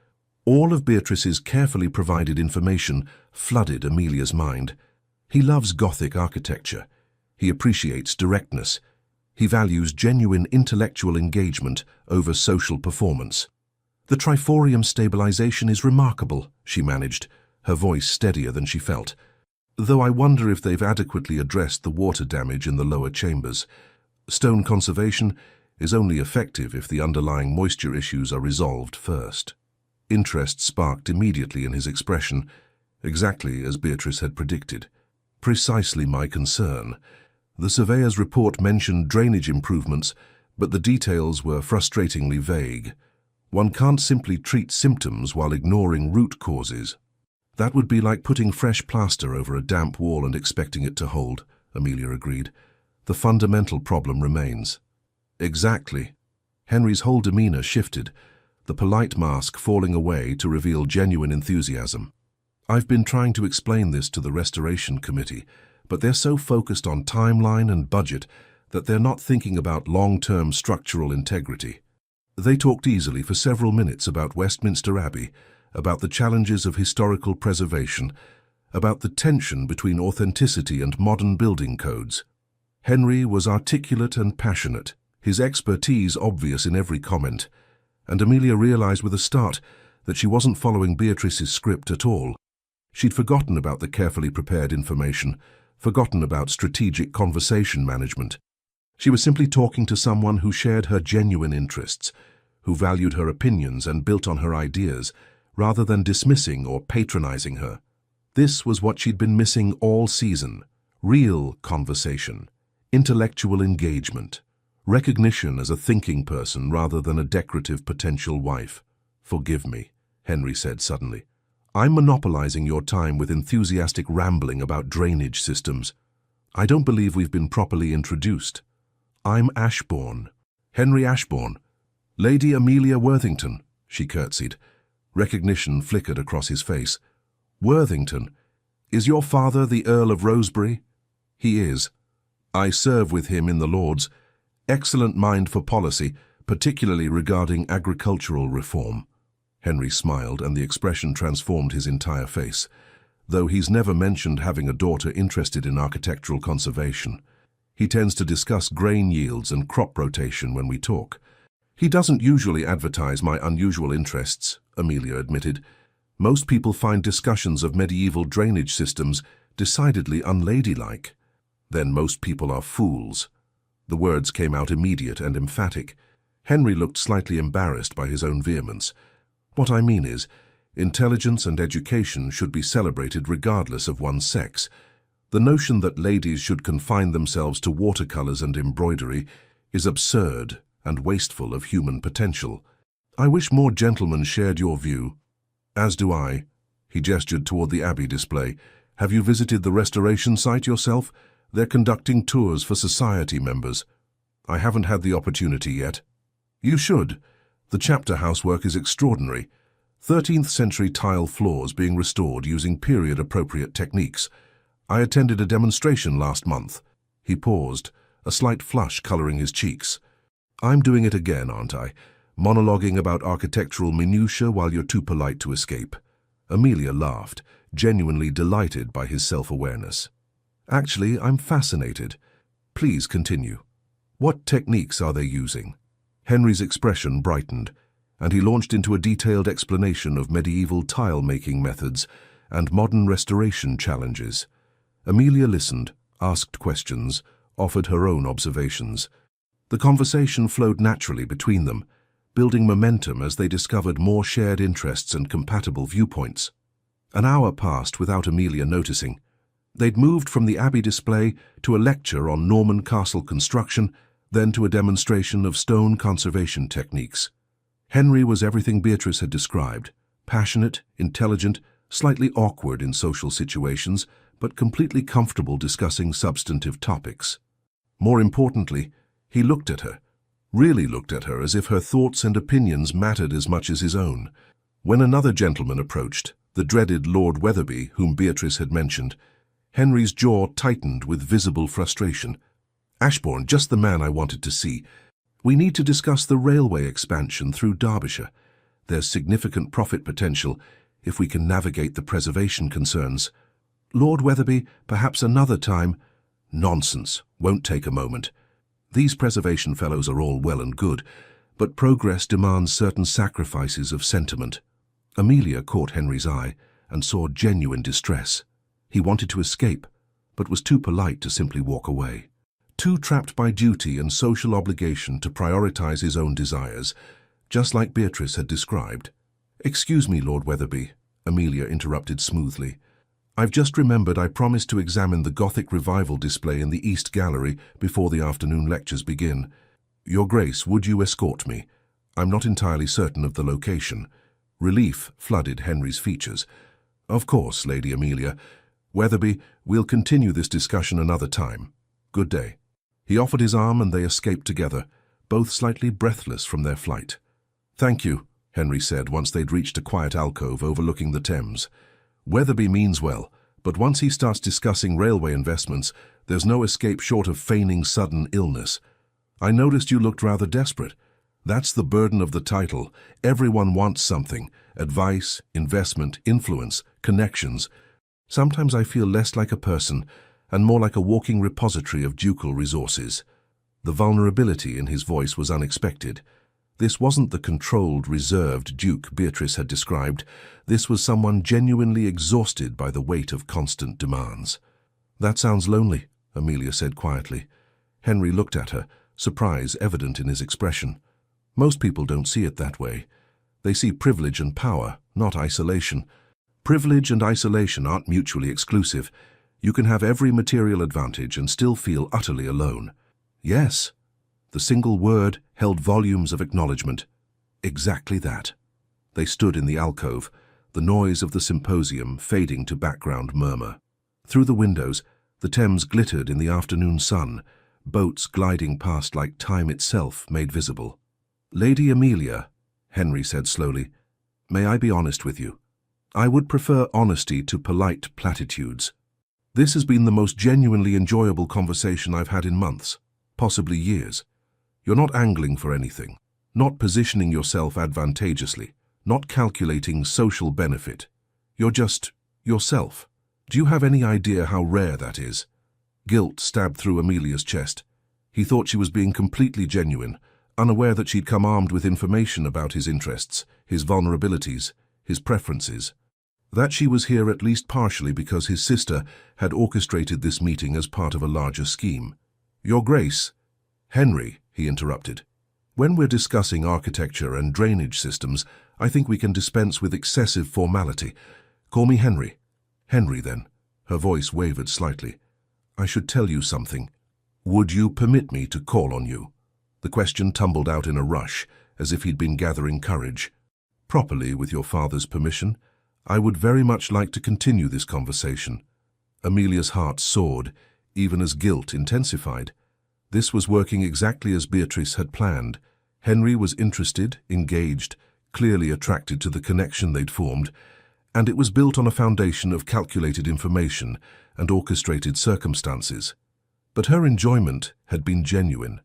All of Beatrice's carefully provided information flooded Amelia's mind. He loves Gothic architecture. He appreciates directness. He values genuine intellectual engagement over social performance. "The triforium stabilization is remarkable," she managed, her voice steadier than she felt. "Though I wonder if they've adequately addressed the water damage in the lower chambers. Stone conservation is only effective if the underlying moisture issues are resolved first." Interest sparked immediately in his expression, exactly as Beatrice had predicted. "Precisely my concern. The surveyor's report mentioned drainage improvements, but the details were frustratingly vague. One can't simply treat symptoms while ignoring root causes." "That would be like putting fresh plaster over a damp wall and expecting it to hold," Amelia agreed. "The fundamental problem remains." "Exactly." Henry's whole demeanor shifted, the polite mask falling away to reveal genuine enthusiasm. "I've been trying to explain this to the Restoration Committee, but they're so focused on timeline and budget that they're not thinking about long-term structural integrity. They talked easily for several minutes about Westminster Abbey, about the challenges of historical preservation, about the tension between authenticity and modern building codes. Henry was articulate and passionate, his expertise obvious in every comment, and Amelia realized with a start that she wasn't following Beatrice's script at all. She'd forgotten about the carefully prepared information, forgotten about strategic conversation management. She was simply talking to someone who shared her genuine interests, who valued her opinions and built on her ideas, rather than dismissing or patronizing her. This was what she'd been missing all season: real conversation, intellectual engagement, recognition as a thinking person rather than a decorative potential wife. "Forgive me," Henry said suddenly. "I'm monopolizing your time with enthusiastic rambling about drainage systems. I don't believe we've been properly introduced. I'm Ashbourne, Henry Ashbourne. Lady Amelia Worthington," she curtsied. Recognition flickered across his face. "Worthington? Is your father the Earl of Rosebery?" "He is. I serve with him in the Lords. Excellent mind for policy, particularly regarding agricultural reform." Henry smiled, and the expression transformed his entire face, though he's never mentioned having a daughter interested in architectural conservation. He tends to discuss grain yields and crop rotation when we talk. He doesn't usually advertise my unusual interests, Amelia admitted. Most people find discussions of medieval drainage systems decidedly unladylike. Then most people are fools. The words came out immediate and emphatic. Henry looked slightly embarrassed by his own vehemence. What I mean is, intelligence and education should be celebrated regardless of one's sex. The notion that ladies should confine themselves to watercolors and embroidery is absurd and wasteful of human potential. I wish more gentlemen shared your view. As do I. He gestured toward the Abbey display. Have you visited the restoration site yourself? They're conducting tours for society members. I haven't had the opportunity yet. You should. The chapter house work is extraordinary. 13th century tile floors being restored using period-appropriate techniques. I attended a demonstration last month. He paused, a slight flush coloring his cheeks. I'm doing it again, aren't I? Monologuing about architectural minutiae while you're too polite to escape. Amelia laughed, genuinely delighted by his self-awareness. Actually, I'm fascinated. Please continue. What techniques are they using? Henry's expression brightened, and he launched into a detailed explanation of medieval tile-making methods and modern restoration challenges. Amelia listened, asked questions, offered her own observations. The conversation flowed naturally between them, building momentum as they discovered more shared interests and compatible viewpoints. An hour passed without Amelia noticing. They'd moved from the Abbey display to a lecture on Norman castle construction, then to a demonstration of stone conservation techniques. Henry was everything Beatrice had described: passionate, intelligent, slightly awkward in social situations, but completely comfortable discussing substantive topics. More importantly, he looked at her, really looked at her as if her thoughts and opinions mattered as much as his own. When another gentleman approached, the dreaded Lord Wetherby, whom Beatrice had mentioned, Henry's jaw tightened with visible frustration. Ashbourne, just the man I wanted to see. We need to discuss the railway expansion through Derbyshire. There's significant profit potential if we can navigate the preservation concerns. Lord Wetherby, perhaps another time. Nonsense, won't take a moment. These preservation fellows are all well and good, but progress demands certain sacrifices of sentiment. Amelia caught Henry's eye and saw genuine distress. He wanted to escape, but was too polite to simply walk away. Too trapped by duty and social obligation to prioritize his own desires, just like Beatrice had described. "Excuse me, Lord Wetherby," Amelia interrupted smoothly. "I've just remembered I promised to examine the Gothic Revival display in the East Gallery before the afternoon lectures begin. Your Grace, would you escort me? I'm not entirely certain of the location." Relief flooded Henry's features. "Of course, Lady Amelia. Wetherby, we'll continue this discussion another time. Good day." He offered his arm and they escaped together, both slightly breathless from their flight. "Thank you," Henry said once they'd reached a quiet alcove overlooking the Thames. "Wetherby means well, but once he starts discussing railway investments, there's no escape short of feigning sudden illness. I noticed you looked rather desperate. That's the burden of the title. Everyone wants something: advice, investment, influence, connections. Sometimes I feel less like a person and more like a walking repository of ducal resources." The vulnerability in his voice was unexpected. This wasn't the controlled, reserved Duke Beatrice had described. This was someone genuinely exhausted by the weight of constant demands. "That sounds lonely," Amelia said quietly. Henry looked at her, surprise evident in his expression. "Most people don't see it that way. They see privilege and power, not isolation. Privilege and isolation aren't mutually exclusive. You can have every material advantage and still feel utterly alone." "Yes." The single word held volumes of acknowledgement. Exactly that. They stood in the alcove, the noise of the symposium fading to background murmur. Through the windows, the Thames glittered in the afternoon sun, boats gliding past like time itself made visible. "Lady Amelia," Henry said slowly, "may I be honest with you? I would prefer honesty to polite platitudes. This has been the most genuinely enjoyable conversation I've had in months, possibly years. You're not angling for anything, not positioning yourself advantageously, not calculating social benefit. You're just yourself. Do you have any idea how rare that is?" Guilt stabbed through Amelia's chest. He thought she was being completely genuine, unaware that she'd come armed with information about his interests, his vulnerabilities, his preferences. That she was here at least partially because his sister had orchestrated this meeting as part of a larger scheme. "Your Grace." "Henry," he interrupted. "When we're discussing architecture and drainage systems, I think we can dispense with excessive formality. Call me Henry." "Henry, then." Her voice wavered slightly. "I should tell you something. Would you permit me to call on you?" The question tumbled out in a rush, as if he'd been gathering courage. "Properly, with your father's permission. I would very much like to continue this conversation." Amelia's heart soared, even as guilt intensified. This was working exactly as Beatrice had planned. Henry was interested, engaged, clearly attracted to the connection they'd formed, and it was built on a foundation of calculated information and orchestrated circumstances. But her enjoyment had been genuine.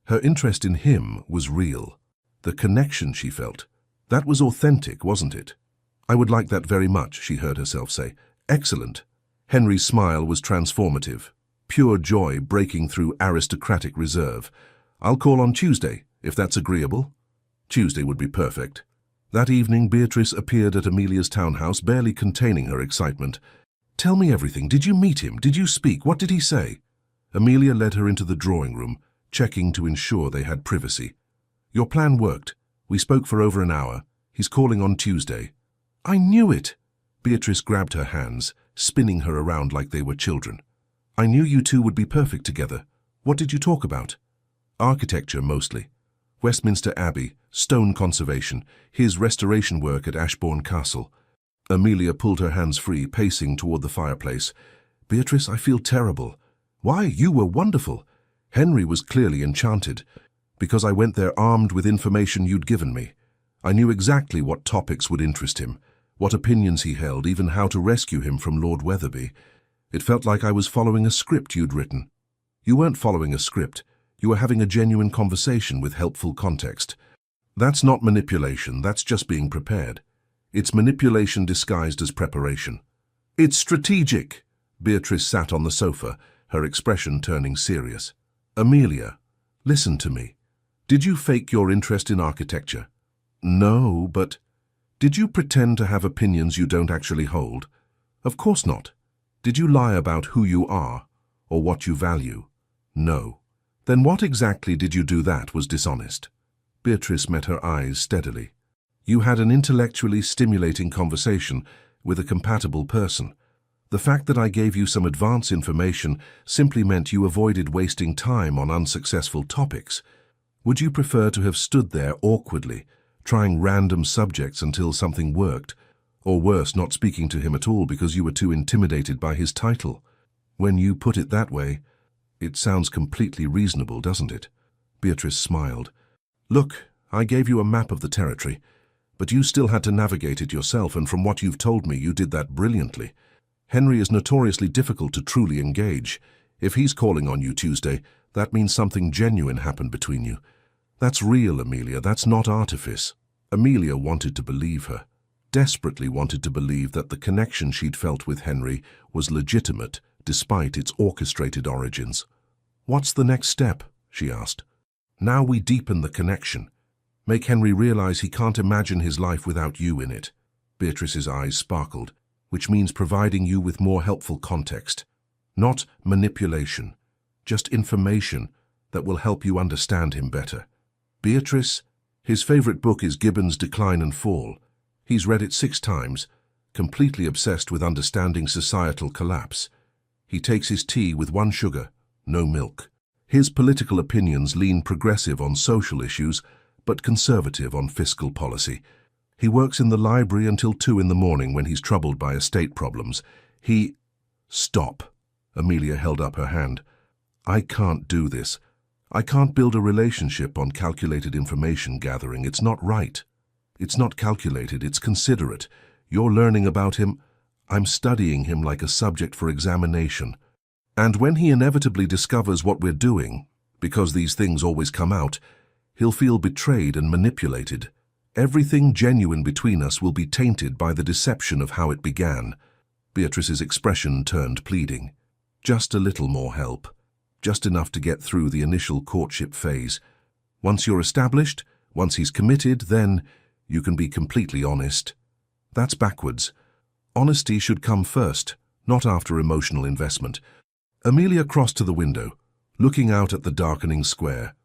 Her interest in him was real. The connection she felt, that was authentic, wasn't it? "I would like that very much," she heard herself say. "Excellent." Henry's smile was transformative, pure joy breaking through aristocratic reserve. "I'll call on Tuesday, if that's agreeable." Tuesday would be perfect. That evening, Beatrice appeared at Amelia's townhouse, barely containing her excitement. "Tell me everything. Did you meet him? Did you speak? What did he say?" Amelia led her into the drawing room, checking to ensure they had privacy. "Your plan worked. We spoke for over an hour. He's calling on Tuesday." "I knew it!" Beatrice grabbed her hands, spinning her around like they were children. "I knew you two would be perfect together. What did you talk about?" "Architecture, mostly. Westminster Abbey, stone conservation, his restoration work at Ashbourne Castle." Amelia pulled her hands free, pacing toward the fireplace. "Beatrice, I feel terrible." "Why? You were wonderful." Henry was clearly enchanted. "Because I went there armed with information you'd given me. I knew exactly what topics would interest him, what opinions he held, even how to rescue him from Lord Weatherby. It felt like I was following a script you'd written." "You weren't following a script. You were having a genuine conversation with helpful context. That's not manipulation, that's just being prepared. It's manipulation disguised as preparation." "It's strategic." Beatrice sat on the sofa, her expression turning serious. "Amelia, listen to me. Did you fake your interest in architecture?" "No, but..." "Did you pretend to have opinions you don't actually hold?" "Of course not." "Did you lie about who you are, or what you value?" "No." "Then what exactly did you do that was dishonest?" Beatrice met her eyes steadily. "You had an intellectually stimulating conversation with a compatible person. The fact that I gave you some advance information simply meant you avoided wasting time on unsuccessful topics. Would you prefer to have stood there awkwardly, trying random subjects until something worked, or worse, not speaking to him at all because you were too intimidated by his title? When you put it that way, it sounds completely reasonable, doesn't it?" Beatrice smiled. "Look, I gave you a map of the territory, but you still had to navigate it yourself, and from what you've told me, you did that brilliantly. Henry is notoriously difficult to truly engage. If he's calling on you Tuesday, that means something genuine happened between you. That's real, Amelia, that's not artifice." Amelia wanted to believe her, desperately wanted to believe that the connection she'd felt with Henry was legitimate, despite its orchestrated origins. "What's the next step?" she asked. "Now we deepen the connection. Make Henry realize he can't imagine his life without you in it." Beatrice's eyes sparkled. "Which means providing you with more helpful context. Not manipulation, just information that will help you understand him better." "Beatrice, his favorite book is Gibbon's Decline and Fall. He's read it 6 times, completely obsessed with understanding societal collapse. He takes his tea with 1 sugar, no milk. His political opinions lean progressive on social issues, but conservative on fiscal policy. He works in the library until 2 in the morning when he's troubled by estate problems. He..." "Stop." Amelia held up her hand. "I can't do this. I can't build a relationship on calculated information gathering. It's not right. It's not calculated, it's considerate. You're learning about him. I'm studying him like a subject for examination. And when he inevitably discovers what we're doing, because these things always come out, he'll feel betrayed and manipulated. Everything genuine between us will be tainted by the deception of how it began." Beatrice's expression turned pleading. "Just a little more help. Just enough to get through the initial courtship phase. Once you're established, once he's committed, then you can be completely honest. That's backwards. Honesty should come first, not after emotional investment. Amelia crossed to the window, looking out at the darkening square.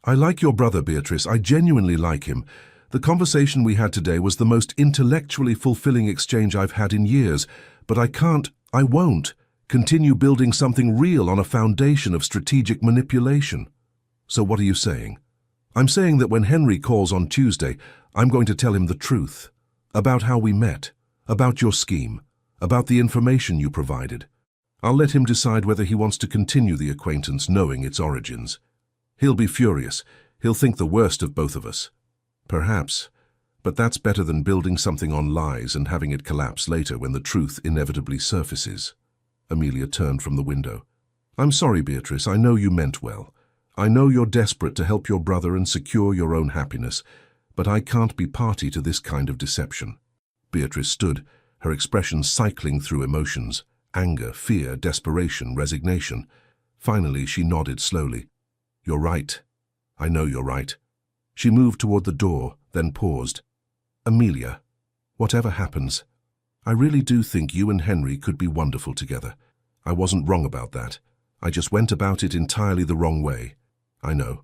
I like your brother, Beatrice. I genuinely like him. The conversation we had today was the most intellectually fulfilling exchange I've had in years, but I won't continue building something real on a foundation of strategic manipulation. So what are you saying? I'm saying that when Henry calls on Tuesday, I'm going to tell him the truth. About how we met, about your scheme, about the information you provided. I'll let him decide whether he wants to continue the acquaintance knowing its origins. He'll be furious. He'll think the worst of both of us. Perhaps. But that's better than building something on lies and having it collapse later when the truth inevitably surfaces. Amelia turned from the window. I'm sorry, Beatrice. I know you meant well. I know you're desperate to help your brother and secure your own happiness, but I can't be party to this kind of deception. Beatrice stood, her expression cycling through emotions. Anger, fear, desperation, resignation. Finally, she nodded slowly. You're right. I know you're right. She moved toward the door, then paused. Amelia, whatever happens, I really do think you and Henry could be wonderful together. I wasn't wrong about that. I just went about it entirely the wrong way. I know.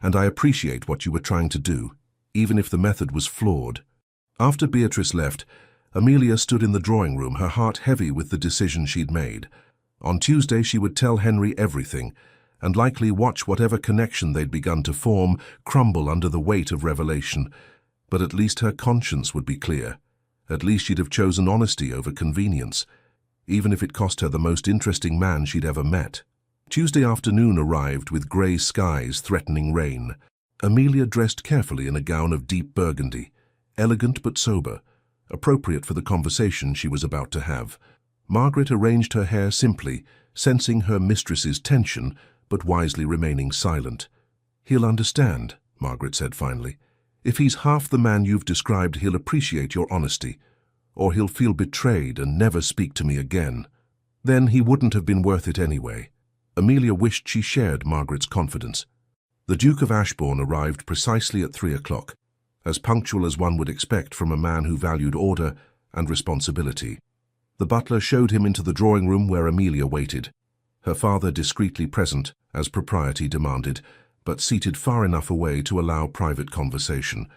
And I appreciate what you were trying to do, even if the method was flawed. After Beatrice left, Amelia stood in the drawing room, her heart heavy with the decision she'd made. On Tuesday she would tell Henry everything, and likely watch whatever connection they'd begun to form crumble under the weight of revelation. But at least her conscience would be clear. At least she'd have chosen honesty over convenience, even if it cost her the most interesting man she'd ever met. Tuesday afternoon arrived with grey skies threatening rain. Amelia dressed carefully in a gown of deep burgundy, elegant but sober, appropriate for the conversation she was about to have. Margaret arranged her hair simply, sensing her mistress's tension, but wisely remaining silent. He'll understand, Margaret said finally. If he's half the man you've described, he'll appreciate your honesty, or he'll feel betrayed and never speak to me again. Then he wouldn't have been worth it anyway. Amelia wished she shared Margaret's confidence. The Duke of Ashbourne arrived precisely at 3 o'clock, as punctual as one would expect from a man who valued order and responsibility. The butler showed him into the drawing room where Amelia waited, her father discreetly present, as propriety demanded, but seated far enough away to allow private conversation.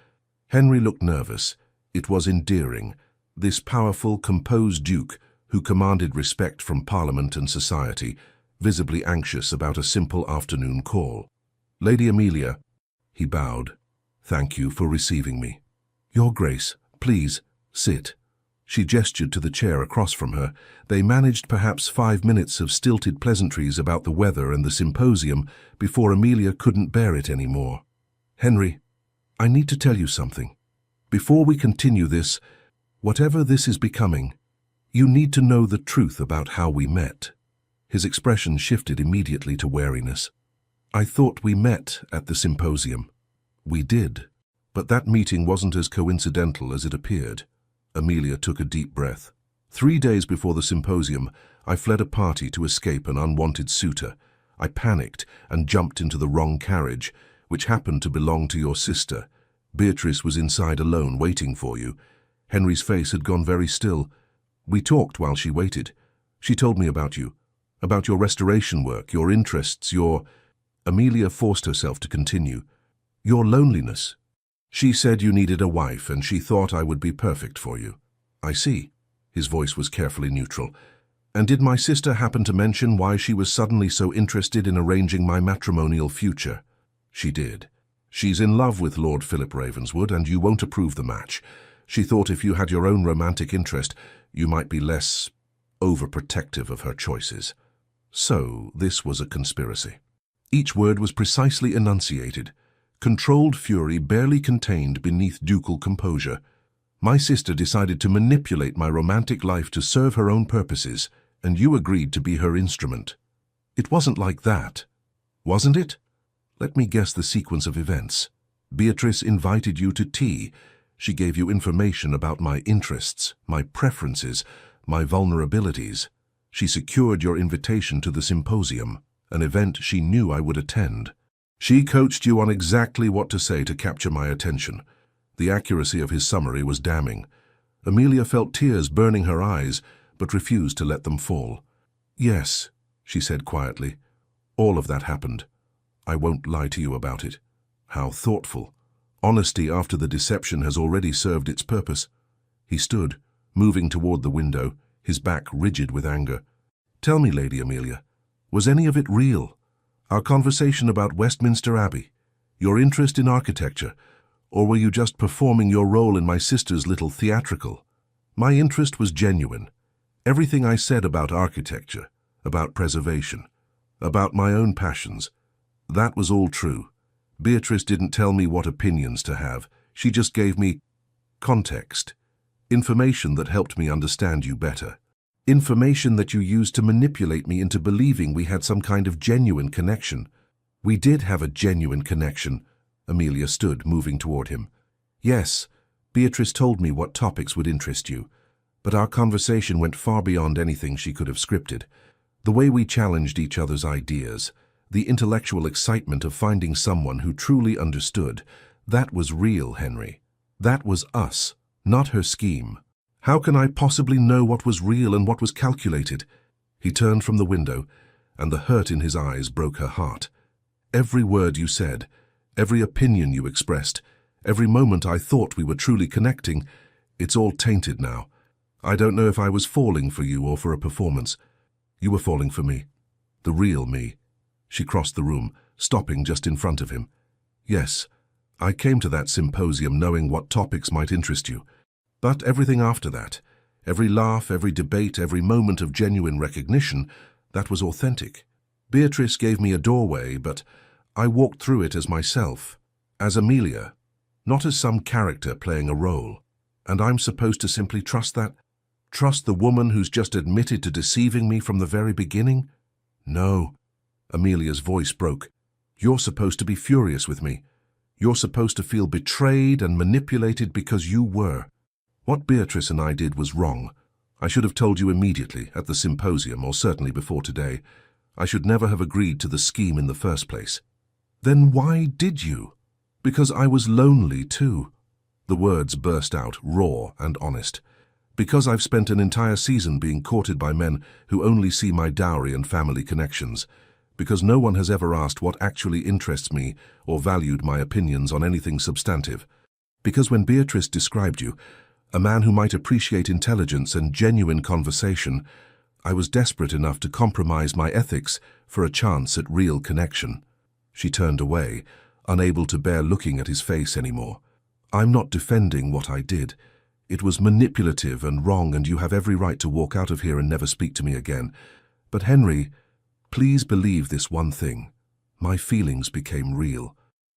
Henry looked nervous. It was endearing, this powerful, composed duke who commanded respect from Parliament and society, visibly anxious about a simple afternoon call. Lady Amelia, he bowed. Thank you for receiving me. Your Grace, please, sit. She gestured to the chair across from her. They managed perhaps 5 minutes of stilted pleasantries about the weather and the symposium before Amelia couldn't bear it anymore. Henry, I need to tell you something. Before we continue this, whatever this is becoming, you need to know the truth about how we met. His expression shifted immediately to wariness. I thought we met at the symposium. We did, but that meeting wasn't as coincidental as it appeared. Amelia took a deep breath. 3 days before the symposium, I fled a party to escape an unwanted suitor. I panicked and jumped into the wrong carriage, which happened to belong to your sister. Beatrice was inside alone waiting for you. Henry's face had gone very still. We talked while she waited. She told me about you, about your restoration work, your interests, your... Amelia forced herself to continue. Your loneliness. She said you needed a wife, and she thought I would be perfect for you. I see. His voice was carefully neutral. And did my sister happen to mention why she was suddenly so interested in arranging my matrimonial future? She did. She's in love with Lord Philip Ravenswood, and you won't approve the match. She thought if you had your own romantic interest, you might be less overprotective of her choices. So, this was a conspiracy. Each word was precisely enunciated. Controlled fury barely contained beneath ducal composure. My sister decided to manipulate my romantic life to serve her own purposes, and you agreed to be her instrument. It wasn't like that, wasn't it? Let me guess the sequence of events. Beatrice invited you to tea. She gave you information about my interests, my preferences, my vulnerabilities. She secured your invitation to the symposium, an event she knew I would attend. She coached you on exactly what to say to capture my attention. The accuracy of his summary was damning. Amelia felt tears burning her eyes, but refused to let them fall. Yes, she said quietly. All of that happened. I won't lie to you about it. How thoughtful. Honesty after the deception has already served its purpose. He stood, moving toward the window, his back rigid with anger. Tell me, Lady Amelia, was any of it real? Our conversation about Westminster Abbey, your interest in architecture, or were you just performing your role in my sister's little theatrical? My interest was genuine. Everything I said about architecture, about preservation, about my own passions, that was all true. Beatrice didn't tell me what opinions to have. She just gave me context, information that helped me understand you better. Information that you used to manipulate me into believing we had some kind of genuine connection. We did have a genuine connection. Amelia stood, moving toward him. Yes, Beatrice told me what topics would interest you, but our conversation went far beyond anything she could have scripted. The way we challenged each other's ideas, the intellectual excitement of finding someone who truly understood, that was real, Henry. That was us, not her scheme. How can I possibly know what was real and what was calculated? He turned from the window, and the hurt in his eyes broke her heart. Every word you said, every opinion you expressed, every moment I thought we were truly connecting, it's all tainted now. I don't know if I was falling for you or for a performance. You were falling for me. The real me. She crossed the room, stopping just in front of him. Yes, I came to that symposium knowing what topics might interest you. But everything after that, every laugh, every debate, every moment of genuine recognition, that was authentic. Beatrice gave me a doorway, but I walked through it as myself, as Amelia, not as some character playing a role. And I'm supposed to simply trust that? Trust the woman who's just admitted to deceiving me from the very beginning? No. Amelia's voice broke. You're supposed to be furious with me. You're supposed to feel betrayed and manipulated because you were. What Beatrice and I did was wrong. I should have told you immediately, at the symposium, or certainly before today. I should never have agreed to the scheme in the first place. Then why did you? Because I was lonely too. The words burst out, raw and honest. Because I've spent an entire season being courted by men who only see my dowry and family connections. Because no one has ever asked what actually interests me or valued my opinions on anything substantive. Because when Beatrice described you, a man who might appreciate intelligence and genuine conversation, I was desperate enough to compromise my ethics for a chance at real connection. She turned away, unable to bear looking at his face anymore. I'm not defending what I did. It was manipulative and wrong, and you have every right to walk out of here and never speak to me again. But Henry, please believe this one thing. My feelings became real.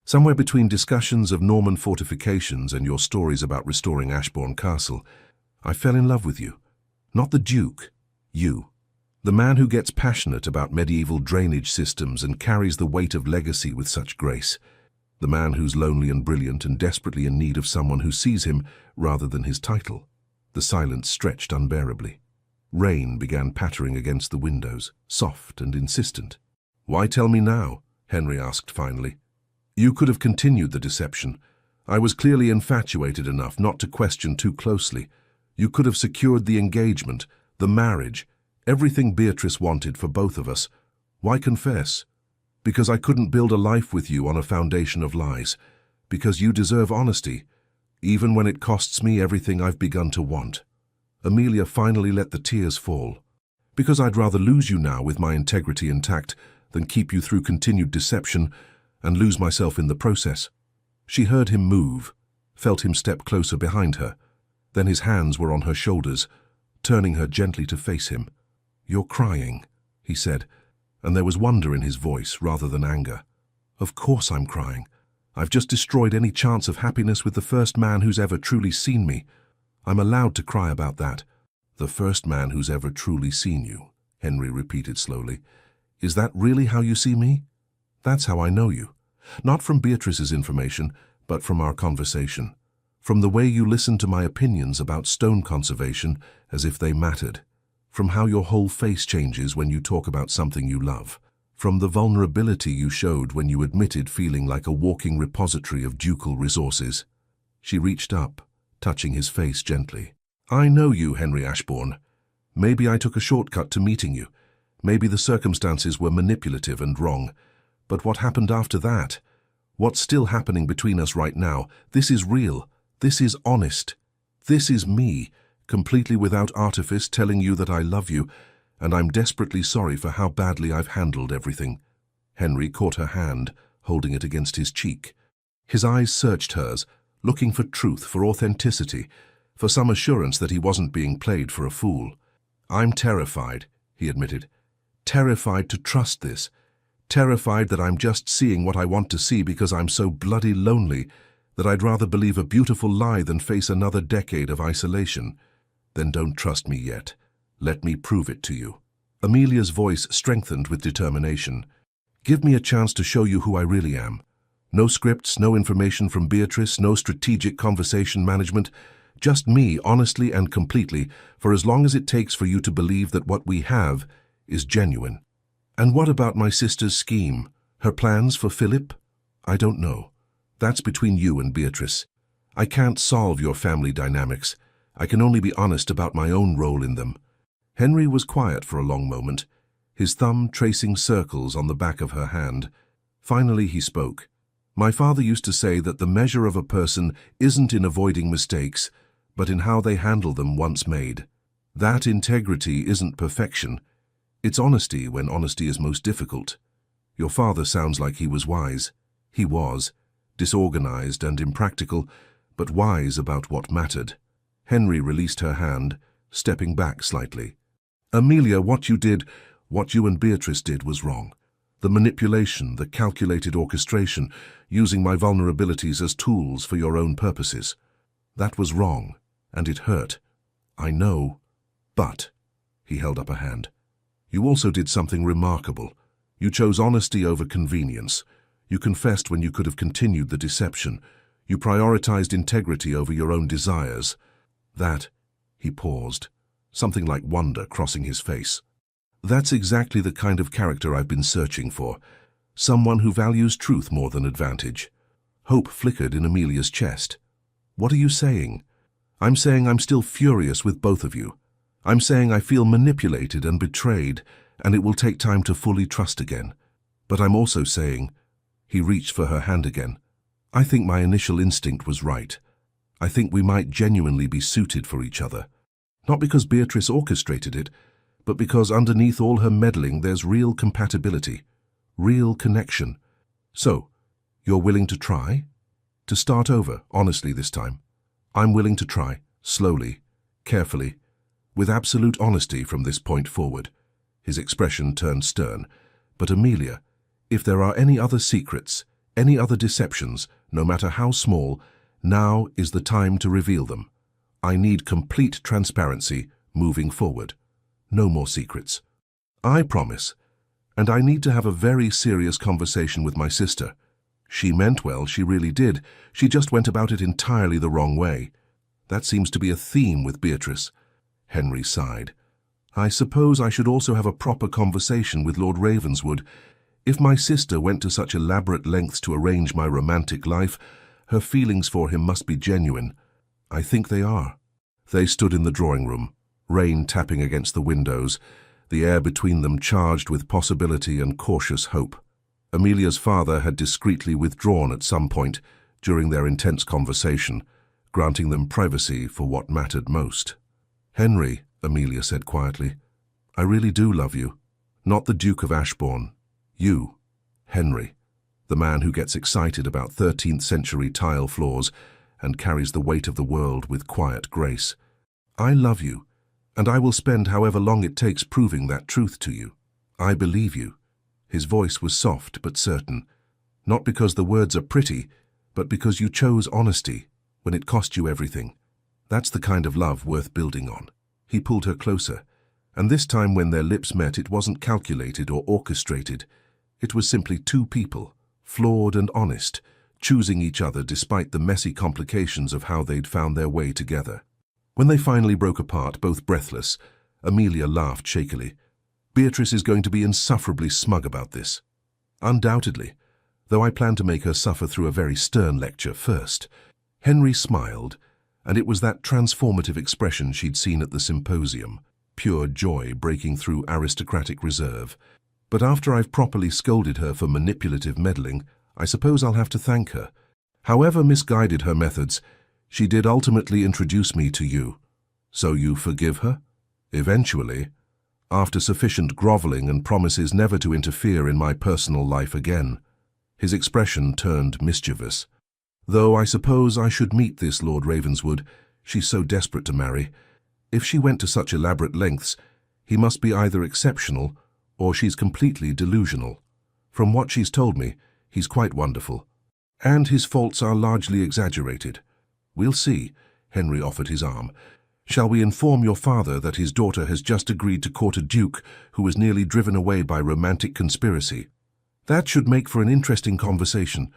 Somewhere between discussions of Norman fortifications and your stories about restoring Ashbourne Castle, I fell in love with you. Not the Duke, you. The man who gets passionate about medieval drainage systems and carries the weight of legacy with such grace. The man who's lonely and brilliant and desperately in need of someone who sees him rather than his title. The silence stretched unbearably. Rain began pattering against the windows, soft and insistent. Why tell me now? Henry asked finally. You could have continued the deception. I was clearly infatuated enough not to question too closely. You could have secured the engagement, the marriage, everything Beatrice wanted for both of us. Why confess? Because I couldn't build a life with you on a foundation of lies. Because you deserve honesty, even when it costs me everything I've begun to want. Amelia finally let the tears fall. Because I'd rather lose you now with my integrity intact than keep you through continued deception and lose myself in the process. She heard him move, felt him step closer behind her. Then his hands were on her shoulders, turning her gently to face him. You're crying, he said, and there was wonder in his voice rather than anger. Of course I'm crying. I've just destroyed any chance of happiness with the first man who's ever truly seen me. I'm allowed to cry about that. The first man who's ever truly seen you, Henry repeated slowly. Is that really how you see me? That's how I know you. Not from Beatrice's information, but from our conversation. From the way you listen to my opinions about stone conservation as if they mattered. From how your whole face changes when you talk about something you love. From the vulnerability you showed when you admitted feeling like a walking repository of ducal resources. She reached up, touching his face gently. I know you, Henry Ashbourne. Maybe I took a shortcut to meeting you. Maybe the circumstances were manipulative and wrong. But what happened after that? What's still happening between us right now? This is real. This is honest. This is me, completely without artifice, telling you that I love you, and I'm desperately sorry for how badly I've handled everything. Henry caught her hand, holding it against his cheek. His eyes searched hers, looking for truth, for authenticity, for some assurance that he wasn't being played for a fool. I'm terrified, he admitted. Terrified to trust this. Terrified that I'm just seeing what I want to see because I'm so bloody lonely that I'd rather believe a beautiful lie than face another decade of isolation. Then don't trust me yet. Let me prove it to you. Amelia's voice strengthened with determination. Give me a chance to show you who I really am. No scripts, no information from Beatrice, no strategic conversation management. Just me, honestly and completely, for as long as it takes for you to believe that what we have is genuine. And what about my sister's scheme? Her plans for Philip? I don't know. That's between you and Beatrice. I can't solve your family dynamics. I can only be honest about my own role in them. Henry was quiet for a long moment, his thumb tracing circles on the back of her hand. Finally he spoke. My father used to say that the measure of a person isn't in avoiding mistakes, but in how they handle them once made. That integrity isn't perfection. It's honesty when honesty is most difficult. Your father sounds like he was wise. He was. Disorganized and impractical, but wise about what mattered. Henry released her hand, stepping back slightly. Amelia, what you and Beatrice did was wrong. The manipulation, the calculated orchestration, using my vulnerabilities as tools for your own purposes. That was wrong, and it hurt. I know, but, he held up a hand, you also did something remarkable. You chose honesty over convenience. You confessed when you could have continued the deception. You prioritized integrity over your own desires. That, he paused, something like wonder crossing his face. That's exactly the kind of character I've been searching for. Someone who values truth more than advantage. Hope flickered in Amelia's chest. What are you saying? I'm saying I'm still furious with both of you. I'm saying I feel manipulated and betrayed, and it will take time to fully trust again. But I'm also saying, he reached for her hand again, I think my initial instinct was right. I think we might genuinely be suited for each other. Not because Beatrice orchestrated it, but because underneath all her meddling there's real compatibility, real connection. So, you're willing to try? To start over, honestly this time. I'm willing to try, slowly, carefully, with absolute honesty from this point forward. His expression turned stern. But Amelia, if there are any other secrets, any other deceptions, no matter how small, now is the time to reveal them. I need complete transparency moving forward. No more secrets. I promise. And I need to have a very serious conversation with my sister. She meant well, she really did. She just went about it entirely the wrong way. That seems to be a theme with Beatrice. Henry sighed. I suppose I should also have a proper conversation with Lord Ravenswood. If my sister went to such elaborate lengths to arrange my romantic life, her feelings for him must be genuine. I think they are. They stood in the drawing room, rain tapping against the windows, the air between them charged with possibility and cautious hope. Amelia's father had discreetly withdrawn at some point during their intense conversation, granting them privacy for what mattered most. Henry, Amelia said quietly, I really do love you. Not the Duke of Ashbourne. You, Henry, the man who gets excited about 13th century tile floors and carries the weight of the world with quiet grace. I love you, and I will spend however long it takes proving that truth to you. I believe you. His voice was soft but certain, not because the words are pretty, but because you chose honesty when it cost you everything. That's the kind of love worth building on. He pulled her closer, and this time when their lips met it wasn't calculated or orchestrated. It was simply two people, flawed and honest, choosing each other despite the messy complications of how they'd found their way together. When they finally broke apart, both breathless, Amelia laughed shakily. Beatrice is going to be insufferably smug about this. Undoubtedly, though I plan to make her suffer through a very stern lecture first. Henry smiled, and it was that transformative expression she'd seen at the symposium, pure joy breaking through aristocratic reserve. But after I've properly scolded her for manipulative meddling, I suppose I'll have to thank her. However misguided her methods, she did ultimately introduce me to you. So you forgive her? Eventually, after sufficient groveling and promises never to interfere in my personal life again. His expression turned mischievous. Though I suppose I should meet this Lord Ravenswood. She's so desperate to marry. If she went to such elaborate lengths, he must be either exceptional or she's completely delusional. From what she's told me, he's quite wonderful. And his faults are largely exaggerated. We'll see. Henry offered his arm. Shall we inform your father that his daughter has just agreed to court a duke who was nearly driven away by romantic conspiracy? That should make for an interesting conversation.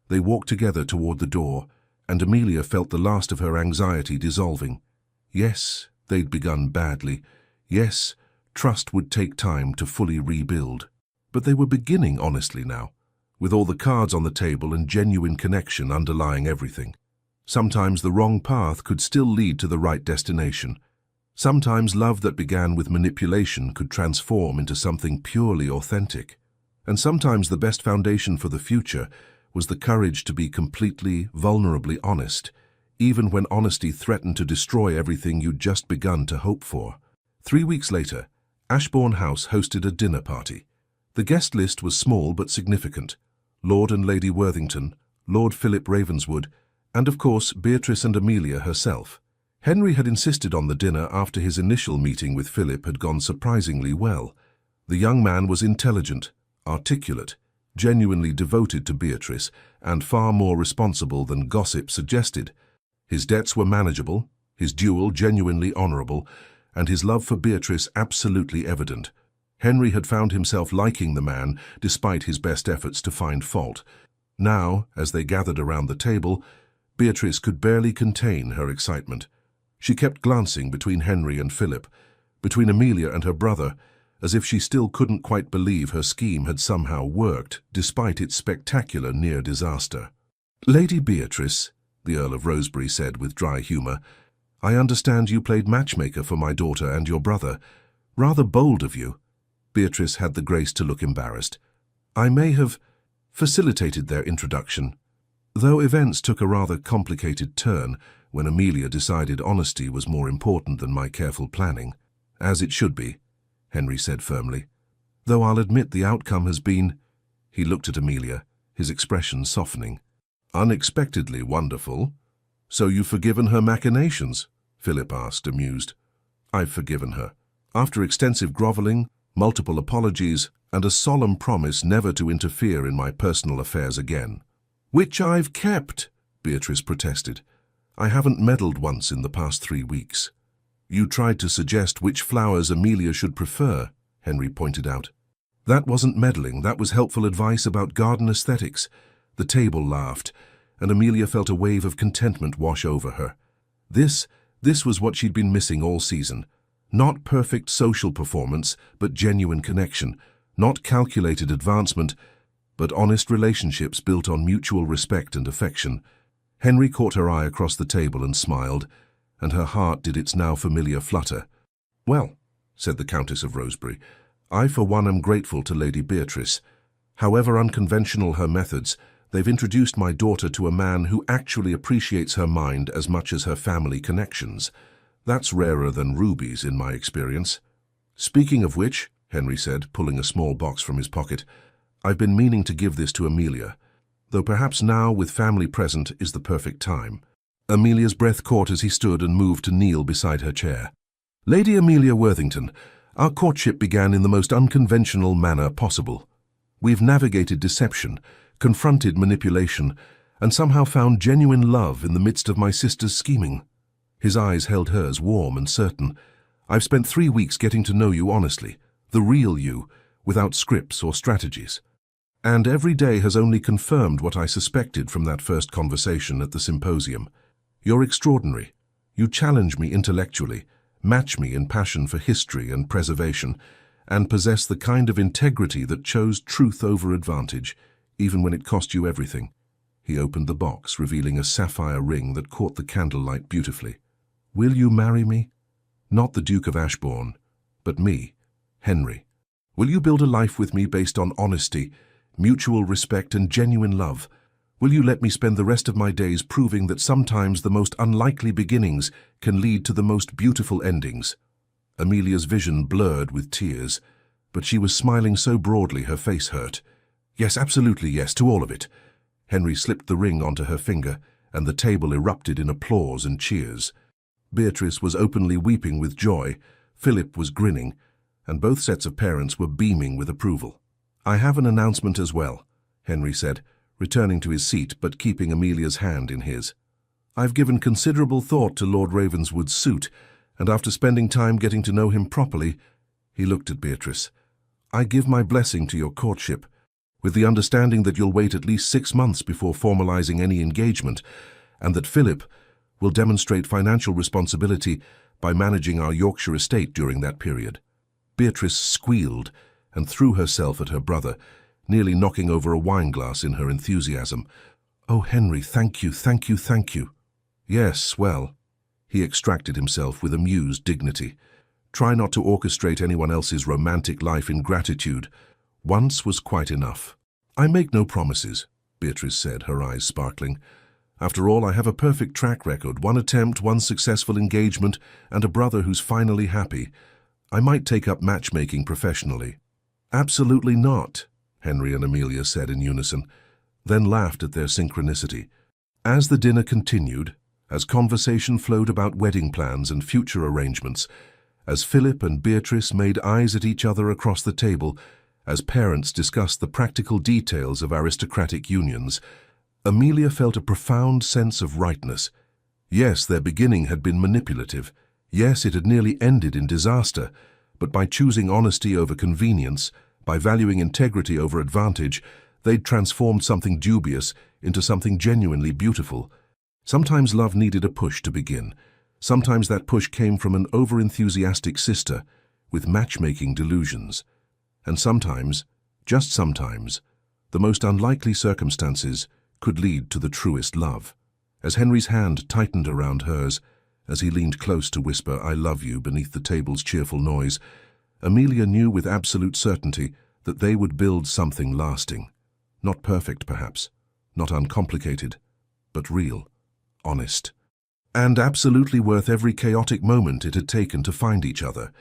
They walked together toward the door, and Amelia felt the last of her anxiety dissolving. Yes, they'd begun badly. Yes, trust would take time to fully rebuild. But they were beginning honestly now, with all the cards on the table and genuine connection underlying everything. Sometimes the wrong path could still lead to the right destination. Sometimes love that began with manipulation could transform into something purely authentic. And sometimes the best foundation for the future was the courage to be completely, vulnerably honest, even when honesty threatened to destroy everything you'd just begun to hope for. 3 weeks later, Ashbourne House hosted a dinner party. The guest list was small but significant. Lord and Lady Worthington, Lord Philip Ravenswood, and of course Beatrice and Amelia herself. Henry had insisted on the dinner after his initial meeting with Philip had gone surprisingly well. The young man was intelligent, articulate, genuinely devoted to Beatrice, and far more responsible than gossip suggested. His debts were manageable, his duel genuinely honourable, and his love for Beatrice absolutely evident. Henry had found himself liking the man despite his best efforts to find fault. Now, as they gathered around the table, Beatrice could barely contain her excitement. She kept glancing between Henry and Philip, between Amelia and her brother, as if she still couldn't quite believe her scheme had somehow worked, despite its spectacular near disaster. "Lady Beatrice," the Earl of Rosebery said with dry humour, "I understand you played matchmaker for my daughter and your brother. Rather bold of you." Beatrice had the grace to look embarrassed. "I may have facilitated their introduction." Though events took a rather complicated turn when Amelia decided honesty was more important than my careful planning. "As it should be," Henry said firmly. "Though I'll admit the outcome has been—" He looked at Amelia, his expression softening. "Unexpectedly wonderful. So you've forgiven her machinations?" Philip asked, amused. "I've forgiven her. After extensive grovelling, multiple apologies, and a solemn promise never to interfere in my personal affairs again." "Which I've kept," Beatrice protested. "I haven't meddled once in the past 3 weeks." "You tried to suggest which flowers Amelia should prefer," Henry pointed out. "That wasn't meddling, that was helpful advice about garden aesthetics." The table laughed, and Amelia felt a wave of contentment wash over her. This was what she'd been missing all season. Not perfect social performance, but genuine connection. Not calculated advancement, but honest relationships built on mutual respect and affection. Henry caught her eye across the table and smiled, and her heart did its now familiar flutter. "Well," said the Countess of Rosebery, "I for one am grateful to Lady Beatrice. However unconventional her methods, they've introduced my daughter to a man who actually appreciates her mind as much as her family connections. That's rarer than rubies in my experience." "Speaking of which," Henry said, pulling a small box from his pocket, "I've been meaning to give this to Amelia, though perhaps now, with family present, is the perfect time." Amelia's breath caught as he stood and moved to kneel beside her chair. "Lady Amelia Worthington, our courtship began in the most unconventional manner possible. We've navigated deception, confronted manipulation, and somehow found genuine love in the midst of my sister's scheming." His eyes held hers warm and certain. "I've spent 3 weeks getting to know you honestly, the real you, without scripts or strategies. And every day has only confirmed what I suspected from that first conversation at the symposium. You're extraordinary. You challenge me intellectually, match me in passion for history and preservation, and possess the kind of integrity that chose truth over advantage, even when it cost you everything. He opened the box, revealing a sapphire ring that caught the candlelight beautifully. Will you marry me? Not the Duke of Ashbourne, but me, Henry. Will you build a life with me based on honesty, mutual respect, and genuine love? Will you let me spend the rest of my days proving that sometimes the most unlikely beginnings can lead to the most beautiful endings? Amelia's vision blurred with tears, but she was smiling so broadly her face hurt. Yes, absolutely yes, to all of it. Henry slipped the ring onto her finger, and the table erupted in applause and cheers. Beatrice was openly weeping with joy, Philip was grinning, and both sets of parents were beaming with approval. I have an announcement as well, Henry said, returning to his seat but keeping Amelia's hand in his. I've given considerable thought to Lord Ravenswood's suit, and after spending time getting to know him properly, he looked at Beatrice. I give my blessing to your courtship, with the understanding that you'll wait at least 6 months before formalizing any engagement, and that Philip will demonstrate financial responsibility by managing our Yorkshire estate during that period. Beatrice squealed and threw herself at her brother, nearly knocking over a wineglass in her enthusiasm. Oh, Henry, thank you, thank you, thank you. Yes, well, he extracted himself with amused dignity. Try not to orchestrate anyone else's romantic life in gratitude. Once was quite enough. I make no promises, Beatrice said, her eyes sparkling. After all, I have a perfect track record, 1 attempt, 1 successful engagement, and a brother who's finally happy. I might take up matchmaking professionally. Absolutely not, Henry and Amelia said in unison, then laughed at their synchronicity. As the dinner continued, as conversation flowed about wedding plans and future arrangements, as Philip and Beatrice made eyes at each other across the table, as parents discussed the practical details of aristocratic unions, Amelia felt a profound sense of rightness. Yes, their beginning had been manipulative. Yes, it had nearly ended in disaster, but by choosing honesty over convenience, by valuing integrity over advantage, they'd transformed something dubious into something genuinely beautiful. Sometimes love needed a push to begin. Sometimes that push came from an over-enthusiastic sister with matchmaking delusions. And sometimes, just sometimes, the most unlikely circumstances could lead to the truest love. As Henry's hand tightened around hers, as he leaned close to whisper, I love you, beneath the table's cheerful noise, Amelia knew with absolute certainty that they would build something lasting. Not perfect, perhaps, not uncomplicated, but real, honest, and absolutely worth every chaotic moment it had taken to find each other.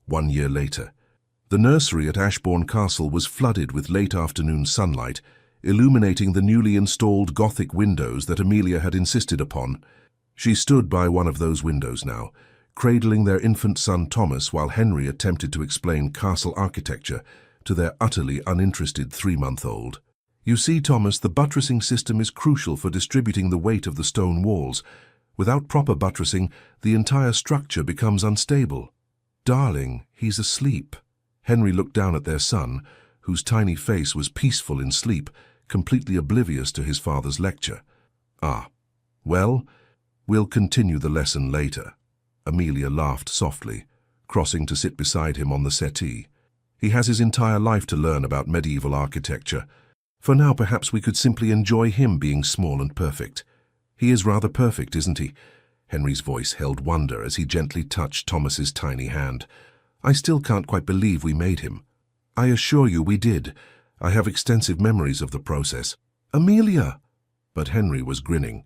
1 year later, the nursery at Ashbourne Castle was flooded with late afternoon sunlight, illuminating the newly installed Gothic windows that Amelia had insisted upon. She stood by one of those windows now, cradling their infant son Thomas while Henry attempted to explain castle architecture to their utterly uninterested 3-month-old. You see, Thomas, the buttressing system is crucial for distributing the weight of the stone walls. Without proper buttressing, the entire structure becomes unstable. Darling, he's asleep. Henry looked down at their son, whose tiny face was peaceful in sleep, completely oblivious to his father's lecture. Ah, well, we'll continue the lesson later. Amelia laughed softly, crossing to sit beside him on the settee. He has his entire life to learn about medieval architecture. For now, perhaps we could simply enjoy him being small and perfect. He is rather perfect, isn't he? Henry's voice held wonder as he gently touched Thomas's tiny hand. I still can't quite believe we made him. I assure you we did. I have extensive memories of the process. Amelia! But Henry was grinning.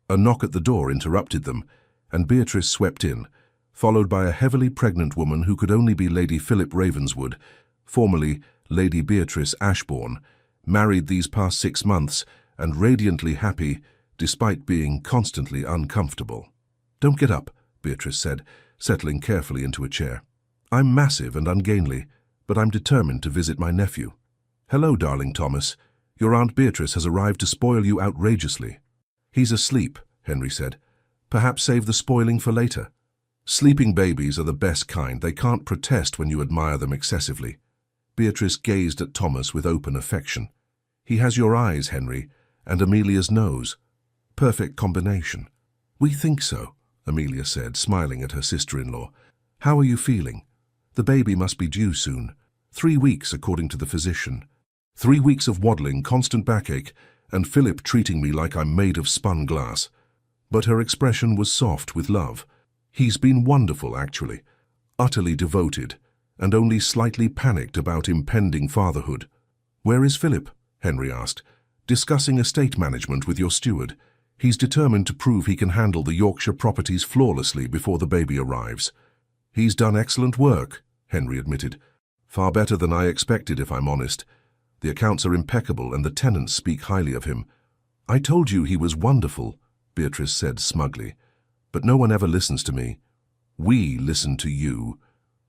A knock at the door interrupted them, and Beatrice swept in, followed by a heavily pregnant woman who could only be Lady Philip Ravenswood, formerly Lady Beatrice Ashbourne, married these past 6 months and radiantly happy despite being constantly uncomfortable. Don't get up, Beatrice said, settling carefully into a chair. I'm massive and ungainly, but I'm determined to visit my nephew. Hello, darling Thomas. Your Aunt Beatrice has arrived to spoil you outrageously. He's asleep, Henry said. Perhaps save the spoiling for later. Sleeping babies are the best kind. They can't protest when you admire them excessively. Beatrice gazed at Thomas with open affection. He has your eyes, Henry, and Amelia's nose. Perfect combination. We think so, Amelia said, smiling at her sister-in-law. How are you feeling? The baby must be due soon. 3 weeks, according to the physician. 3 weeks of waddling, constant backache, and Philip treating me like I'm made of spun glass. But her expression was soft with love. He's been wonderful, actually. Utterly devoted, and only slightly panicked about impending fatherhood. Where is Philip? Henry asked. Discussing estate management with your steward. He's determined to prove he can handle the Yorkshire properties flawlessly before the baby arrives. He's done excellent work, Henry admitted. Far better than I expected, if I'm honest. The accounts are impeccable and the tenants speak highly of him. I told you he was wonderful, Beatrice said smugly. But no one ever listens to me. We listen to you.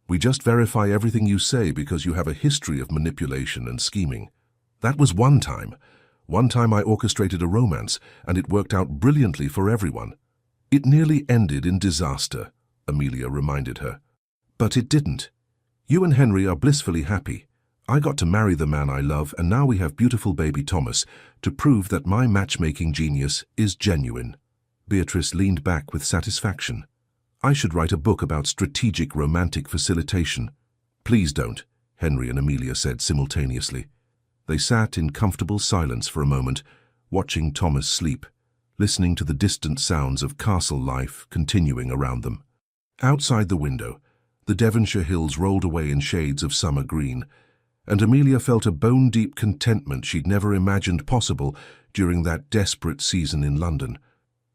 We just verify everything you say because you have a history of manipulation and scheming. That was one time. One time I orchestrated a romance, and it worked out brilliantly for everyone. It nearly ended in disaster, Amelia reminded her. But it didn't. You and Henry are blissfully happy. I got to marry the man I love, and now we have beautiful baby Thomas to prove that my matchmaking genius is genuine. Beatrice leaned back with satisfaction. I should write a book about strategic romantic facilitation. Please don't, Henry and Amelia said simultaneously. They sat in comfortable silence for a moment, watching Thomas sleep, listening to the distant sounds of castle life continuing around them. Outside the window, the Devonshire hills rolled away in shades of summer green, and Amelia felt a bone-deep contentment she'd never imagined possible during that desperate season in London.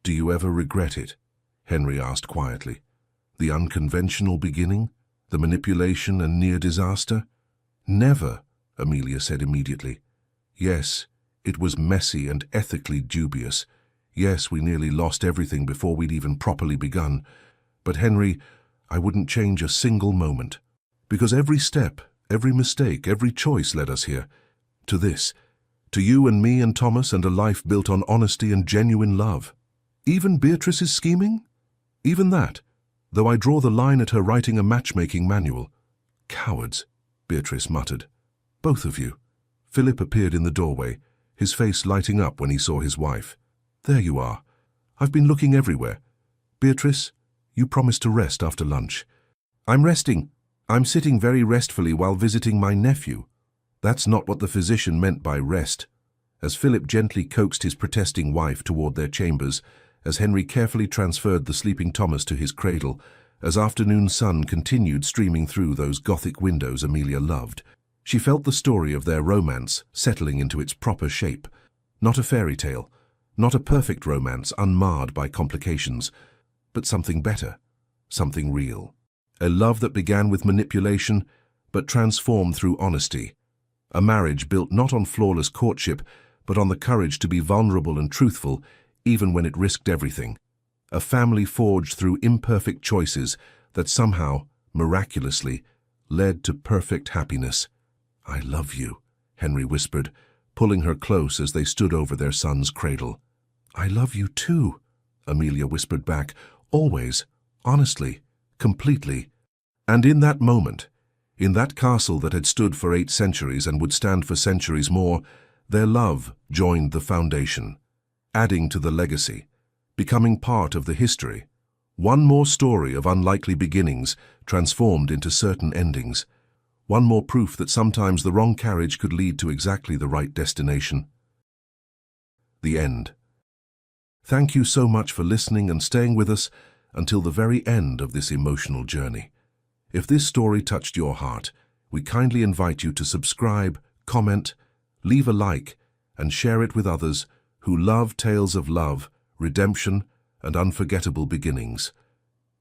Do you ever regret it? Henry asked quietly. The unconventional beginning? The manipulation and near disaster? Never, Amelia said immediately. Yes, it was messy and ethically dubious. Yes, we nearly lost everything before we'd even properly begun. But Henry, I wouldn't change a single moment. Because every step, every mistake, every choice led us here. To this. To you and me and Thomas and a life built on honesty and genuine love. Even Beatrice's scheming? Even that, though I draw the line at her writing a matchmaking manual. Cowards, Beatrice muttered. Both of you. Philip appeared in the doorway, his face lighting up when he saw his wife. There you are. I've been looking everywhere. Beatrice, you promised to rest after lunch. I'm resting. I'm sitting very restfully while visiting my nephew. That's not what the physician meant by rest. As Philip gently coaxed his protesting wife toward their chambers, as Henry carefully transferred the sleeping Thomas to his cradle, as afternoon sun continued streaming through those Gothic windows Amelia loved, she felt the story of their romance settling into its proper shape. Not a fairy tale, not a perfect romance unmarred by complications, but something better, something real. A love that began with manipulation, but transformed through honesty. A marriage built not on flawless courtship, but on the courage to be vulnerable and truthful, even when it risked everything. A family forged through imperfect choices that somehow, miraculously, led to perfect happiness. I love you, Henry whispered, pulling her close as they stood over their son's cradle. I love you too, Amelia whispered back, always, honestly, completely. And in that moment, in that castle that had stood for 8 centuries and would stand for centuries more, their love joined the foundation, adding to the legacy, becoming part of the history. One more story of unlikely beginnings transformed into certain endings. One more proof that sometimes the wrong carriage could lead to exactly the right destination. The end. Thank you so much for listening and staying with us until the very end of this emotional journey. If this story touched your heart, we kindly invite you to subscribe, comment, leave a like, and share it with others who love tales of love, redemption, and unforgettable beginnings.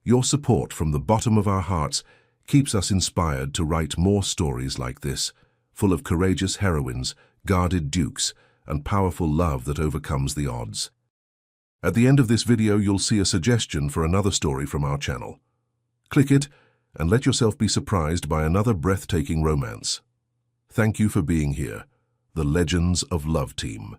Your support from the bottom of our hearts keeps us inspired to write more stories like this, full of courageous heroines, guarded dukes, and powerful love that overcomes the odds. At the end of this video, you'll see a suggestion for another story from our channel. Click it and let yourself be surprised by another breathtaking romance. Thank you for being here, the Legends of Love team.